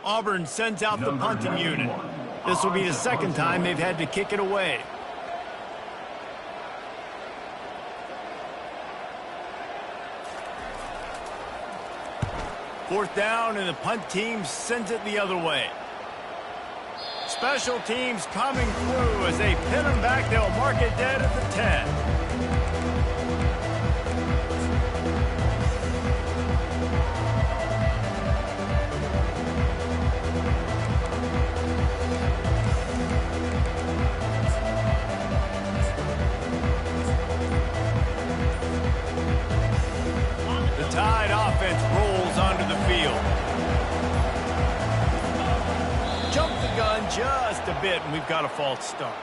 Auburn sends out the punting unit. This will be the second time they've had to kick it away. Fourth down, and the punt team sends it the other way. Special teams coming through as they pin them back. They'll mark it dead at the 10. Tide offense rolls onto the field. Jump the gun just a bit, and we've got a false start.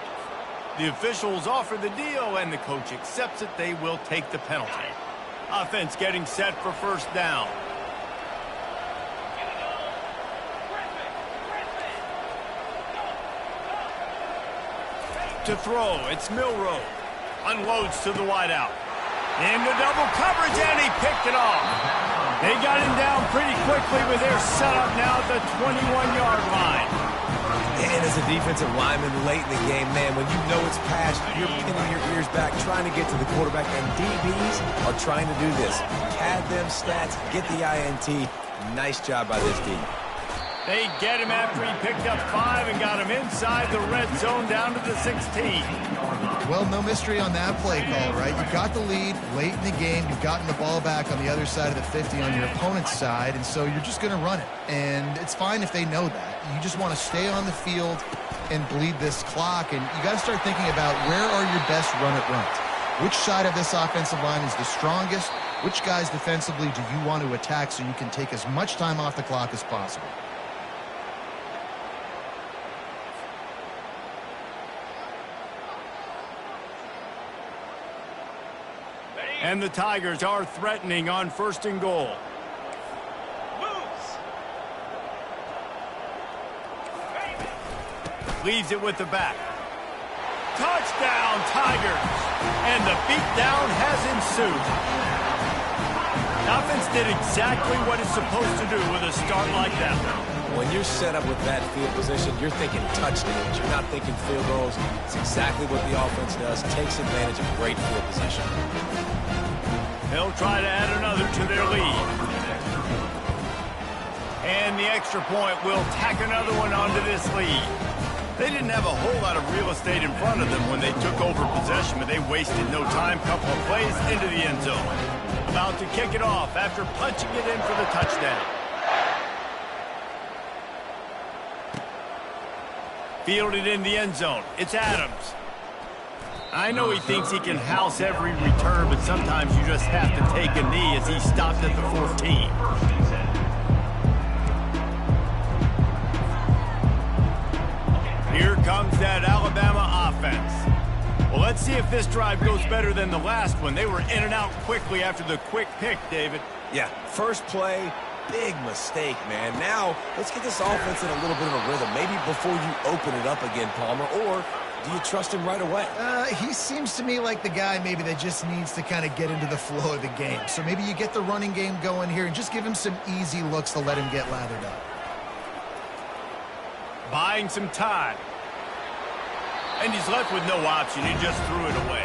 The officials offer the deal, and the coach accepts it. They will take the penalty. Offense getting set for first down. To throw, it's Milroe. Unloads to the wideout. Into double coverage, and he picked it off. They got him down pretty quickly with their setup now at the 21-yard line. And as a defensive lineman late in the game, man, when you know it's past, you're pinning your ears back, trying to get to the quarterback, and DBs are trying to do this. Pad them stats, get the INT. Nice job by this D. They get him after he picked up 5 and got him inside the red zone down to the 16. Well, no mystery on that play call, right? You got the lead late in the game. You've gotten the ball back on the other side of the 50 on your opponent's side, and so you're just going to run it. And it's fine if they know that. You just want to stay on the field and bleed this clock, and you got to start thinking about where are your best run-it runs. Which side of this offensive line is the strongest? Which guys defensively do you want to attack so you can take as much time off the clock as possible? And the Tigers are threatening on 1st and goal. Leaves it with the back. Touchdown, Tigers! And the beatdown has ensued. The offense did exactly what it's supposed to do with a start like that. When you're set up with that field position, you're thinking touchdowns. You're not thinking field goals. It's exactly what the offense does. Takes advantage of great field position. They'll try to add another to their lead. And the extra point will tack another one onto this lead. They didn't have a whole lot of real estate in front of them when they took over possession, but they wasted no time. Couple of plays into the end zone. About to kick it off after punching it in for the touchdown. Fielded in the end zone. It's Adams. I know he thinks he can house every return, but sometimes you just have to take a knee as he stopped at the 14. Here comes that Alabama offense. Well, let's see if this drive goes better than the last one. They were in and out quickly after the quick pick, David. Yeah, first play, big mistake, man. Now, let's get this offense in a little bit of a rhythm. Maybe before you open it up again, Palmer, or do you trust him right away? He seems to me like the guy maybe that just needs to kind of get into the flow of the game. So maybe you get the running game going here and just give him some easy looks to let him get lathered up. Buying some time. And he's left with no option. He just threw it away.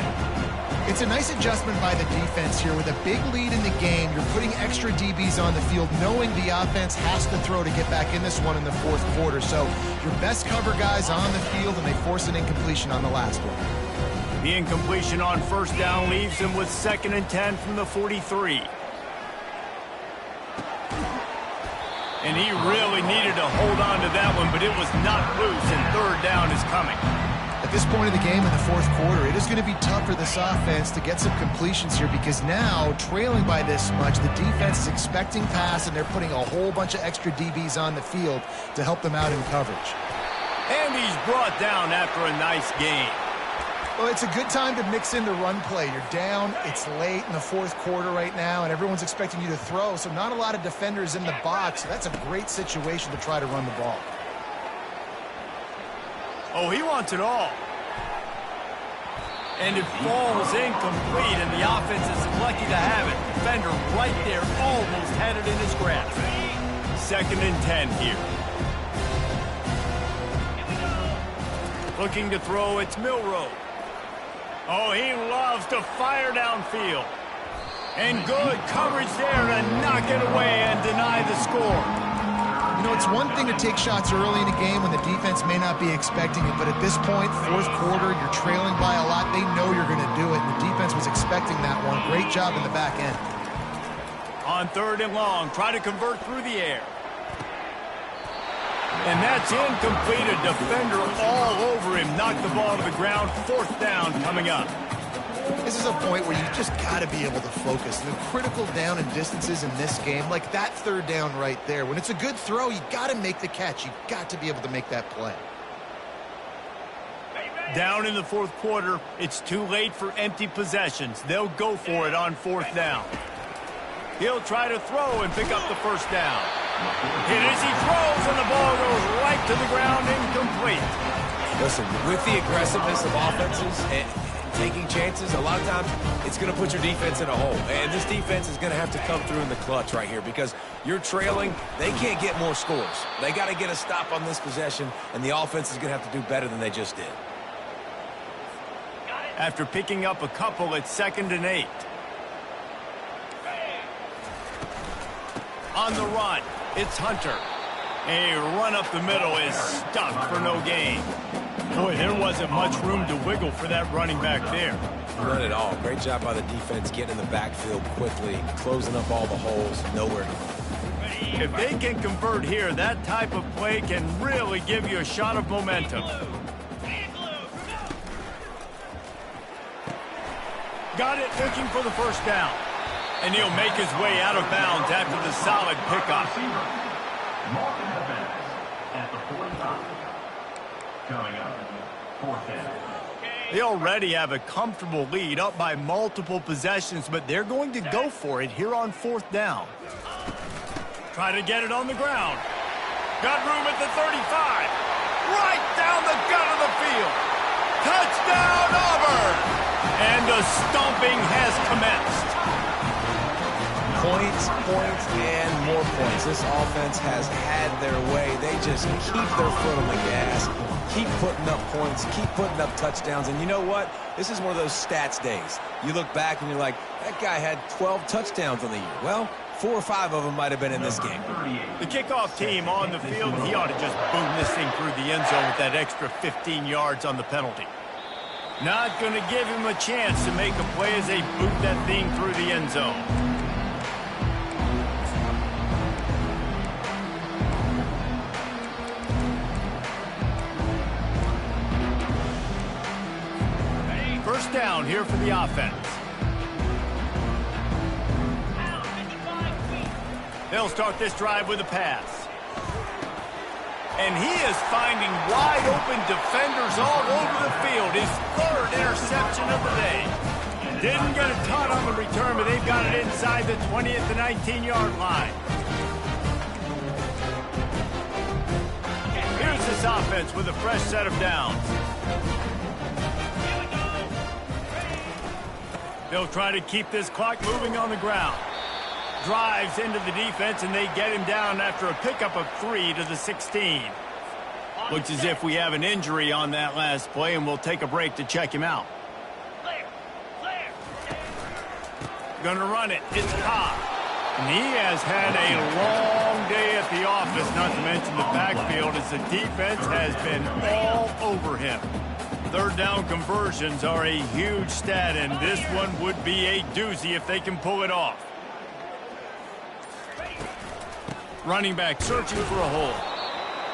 It's a nice adjustment by the defense here. With a big lead in the game, you're putting extra DBs on the field, knowing the offense has to throw to get back in this one in the 4th quarter. So your best cover guys on the field, and they force an incompletion on the last one. The incompletion on 1st down leaves him with 2nd and 10 from the 43. And he really needed to hold on to that one, but it was not loose, and 3rd down is coming. At this point of the game in the 4th quarter, it is going to be tough for this offense to get some completions here, because now, trailing by this much, the defense is expecting pass, and they're putting a whole bunch of extra DBs on the field to help them out in coverage. And he's brought down after a nice game. Well, it's a good time to mix in the run play. You're down, it's late in the 4th quarter right now, and everyone's expecting you to throw, so not a lot of defenders in the box. So that's a great situation to try to run the ball. Oh, he wants it all. And it falls incomplete, and the offense is lucky to have it. Defender right there almost had it in his grasp. 2nd and 10 here. Looking to throw, it's Milroe. Oh, he loves to fire downfield. And good coverage there to knock it away and deny the score. You know, it's one thing to take shots early in a game when the defense may not be expecting it, but at this point, fourth quarter, you're trailing by a lot. They know you're going to do it, and the defense was expecting that one. Great job in the back end. On 3rd and long, try to convert through the air. And that's incomplete. A defender all over him. Knocked the ball to the ground. 4th down coming up. This is a point where you just got to be able to focus. The critical down and distances in this game, like that 3rd down right there. When it's a good throw, you got to make the catch. You got to be able to make that play. Down in the 4th quarter, it's too late for empty possessions. They'll go for it on 4th down. He'll try to throw and pick up the 1st down. Hit as he throws, and the ball goes right to the ground, incomplete. Listen, with the aggressiveness of offenses and taking chances, a lot of times it's going to put your defense in a hole. And this defense is going to have to come through in the clutch right here because you're trailing. They can't get more scores. They got to get a stop on this possession, and the offense is going to have to do better than they just did. After picking up a couple, it's 2nd and 8. On the run, it's Hunter. A run up the middle is stuck for no gain. Boy, there wasn't much room to wiggle for that running back there. None at all. Great job by the defense getting in the backfield quickly, closing up all the holes, nowhere to run. If they can convert here, that type of play can really give you a shot of momentum. Got it, looking for the 1st down. And he'll make his way out of bounds after the solid pickup. At the 45. Coming up, 4th down. They already have a comfortable lead, up by multiple possessions, but they're going to go for it here on 4th down. Try to get it on the ground. Got room at the 35. Right down the gut of the field. Touchdown, Auburn! And the stomping has commenced. Points, and more points. This offense has had their way. They just keep their foot on the gas, keep putting up points, keep putting up touchdowns. And you know what? This is one of those stats days. You look back and you're like, that guy had 12 touchdowns on the year. Well, 4 or 5 of them might have been in this game. The kickoff team on the field, he ought to just boom this thing through the end zone with that extra 15 yards on the penalty. Not going to give him a chance to make a play as they boot that thing through the end zone. First down here for the offense. They'll start this drive with a pass. And he is finding wide open defenders all over the field. His 3rd interception of the day. Didn't get a ton on the return, but they've got it inside the 20 at the 19-yard line. Here's this offense with a fresh set of downs. They'll try to keep this clock moving on the ground. Drives into the defense, and they get him down after a pickup of 3 to the 16. Looks as if we have an injury on that last play, and we'll take a break to check him out. Gonna run it. It's Cobb. And he has had a long day at the office, not to mention the backfield, as the defense has been all over him. 3rd down conversions are a huge stat, and this one would be a doozy if they can pull it off. Running back searching for a hole.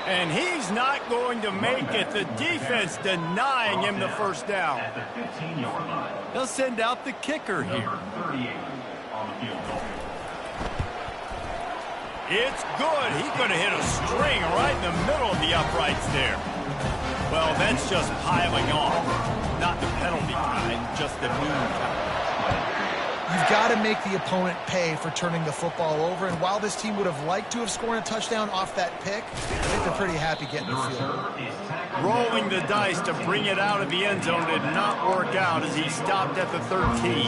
And he's not going to make it. The defense denying him the 1st down. At the 15-yard line. They'll send out the kicker here. Number 38 on the field goal. It's good. He's going to hit a string right in the middle of the uprights there. Well, that's just piling on. Not the penalty kind, just the noon kind. You've got to make the opponent pay for turning the football over, and while this team would have liked to have scored a touchdown off that pick, I think they're pretty happy getting the field. Rolling the dice to bring it out of the end zone did not work out as he stopped at the 13.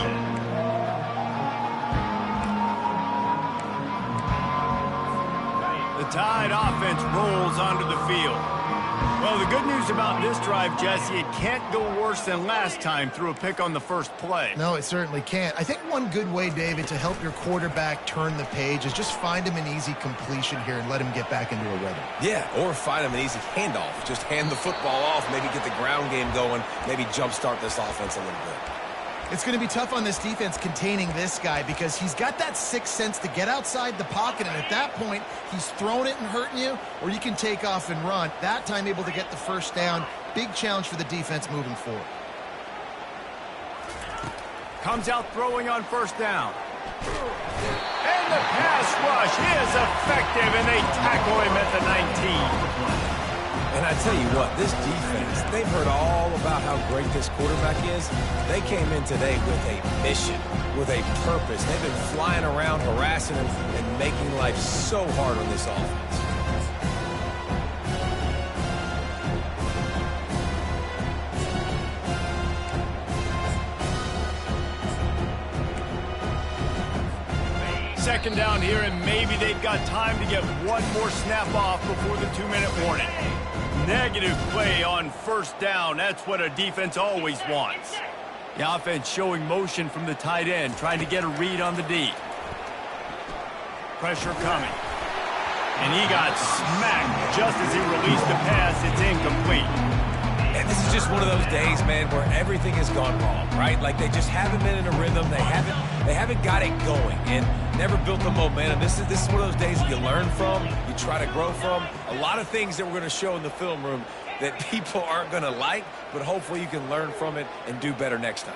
The Tide offense rolls onto the field. Well, the good news about this drive, Jesse, it can't go worse than last time through a pick on the first play. No, it certainly can't. I think one good way, David, to help your quarterback turn the page is just find him an easy completion here and let him get back into a rhythm. Yeah, or find him an easy handoff. Just hand the football off, maybe get the ground game going, maybe jumpstart this offense a little bit. It's going to be tough on this defense containing this guy because he's got that sixth sense to get outside the pocket, and at that point, he's throwing it and hurting you, or you can take off and run. That time able to get the first down. Big challenge for the defense moving forward. Comes out throwing on first down. And the pass rush is effective, and they tackle him at the 19. And I tell you what, this defense, they've heard all about how great this quarterback is. They came in today with a mission, with a purpose. They've been flying around, harassing him, and making life so hard on this offense. Second down here, and maybe they've got time to get one more snap off before the 2-minute warning. Negative play on first down. That's what a defense always wants. The offense showing motion from the tight end, trying to get a read on the D. Pressure coming. And he got smacked just as he released the pass. It's incomplete. And this is just one of those days, man, where everything has gone wrong, right? Like they just haven't been in a rhythm. They haven't got it going and never built the momentum. This is one of those days that you learn from, you try to grow from. A lot of things that we're going to show in the film room that people aren't going to like, but hopefully you can learn from it and do better next time.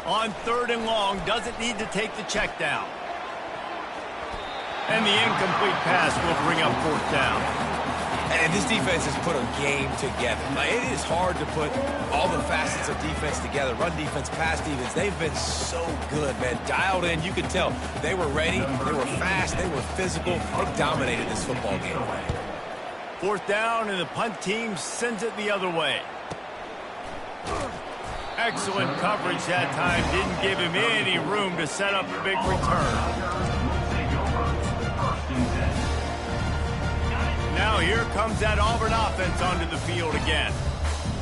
On 3rd and long, doesn't need to take the check down. And the incomplete pass will bring up 4th down. And this defense has put a game together. Like, it is hard to put all the facets of defense together. Run defense, pass defense. They've been so good, man. Dialed in. You could tell they were ready. They were fast. They were physical. They dominated this football game. 4th down, and the punt team sends it the other way. Excellent coverage that time. Didn't give him any room to set up a big return. Now here comes that Auburn offense onto the field again.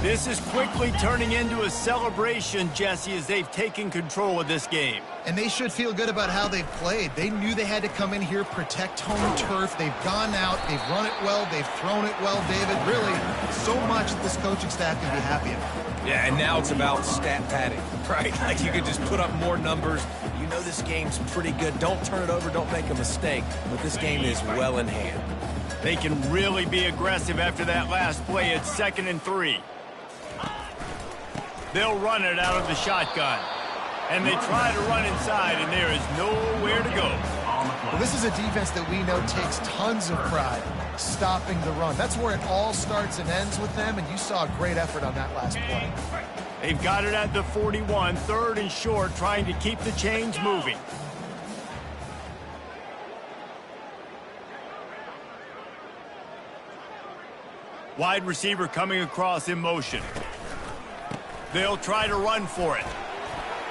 This is quickly turning into a celebration, Jesse, as they've taken control of this game. And they should feel good about how they've played. They knew they had to come in here, protect home turf. They've gone out, they've run it well, they've thrown it well, David. Really, so much that this coaching staff can be happy about. Yeah, and now it's about stat padding, right? Like you could just put up more numbers. You know this game's pretty good. Don't turn it over, don't make a mistake. But this game is well in hand. They can really be aggressive after that last play. It's 2nd and 3. They'll run it out of the shotgun. And they try to run inside, and there is nowhere to go. Well, this is a defense that we know takes tons of pride stopping the run. That's where it all starts and ends with them, and you saw a great effort on that last play. They've got it at the 41, 3rd and short, trying to keep the chains moving. Wide receiver coming across in motion. They'll try to run for it.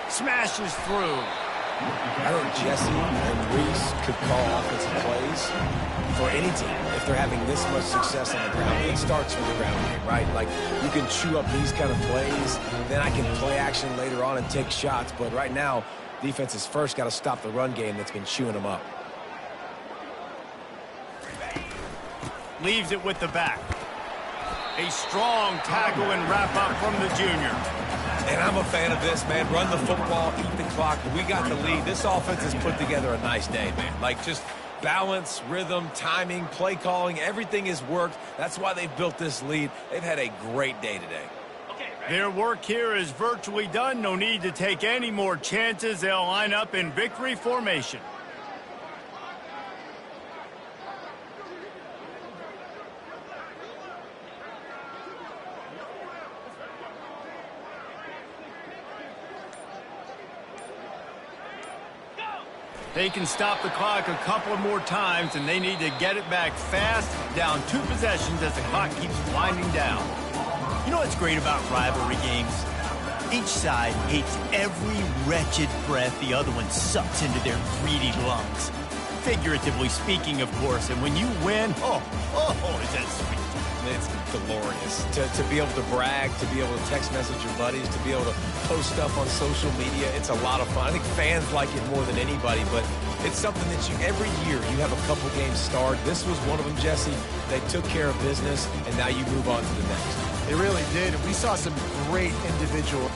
Smashes through. I think Jesse and Reese could call offensive plays for any team if they're having this much success on the ground. It starts with the ground game, right? Like, you can chew up these kind of plays, then I can play action later on and take shots. But right now, defense has first got to stop the run game that's been chewing them up. Leaves it with the back. A strong tackle and wrap up from the junior. And I'm a fan of this, man. Run the football, eat the clock. We got the lead. This offense has put together a nice day, man. Like, just balance, rhythm, timing, play calling, everything has worked. That's why they've built this lead. They've had a great day today. Their work here is virtually done. No need to take any more chances. They'll line up in victory formation. They can stop the clock a couple more times, and they need to get it back fast, down 2 possessions as the clock keeps winding down. You know what's great about rivalry games? Each side hates every wretched breath the other one sucks into their greedy lungs. Figuratively speaking, of course, and when you win, oh, is that sweet. It's glorious to be able to brag, to be able to text message your buddies, to be able to post stuff on social media. It's a lot of fun. I think fans like it more than anybody, but it's something that every year you have a couple games start. This was one of them, Jesse. They took care of business, and now you move on to the next. They really did. And we saw some great individual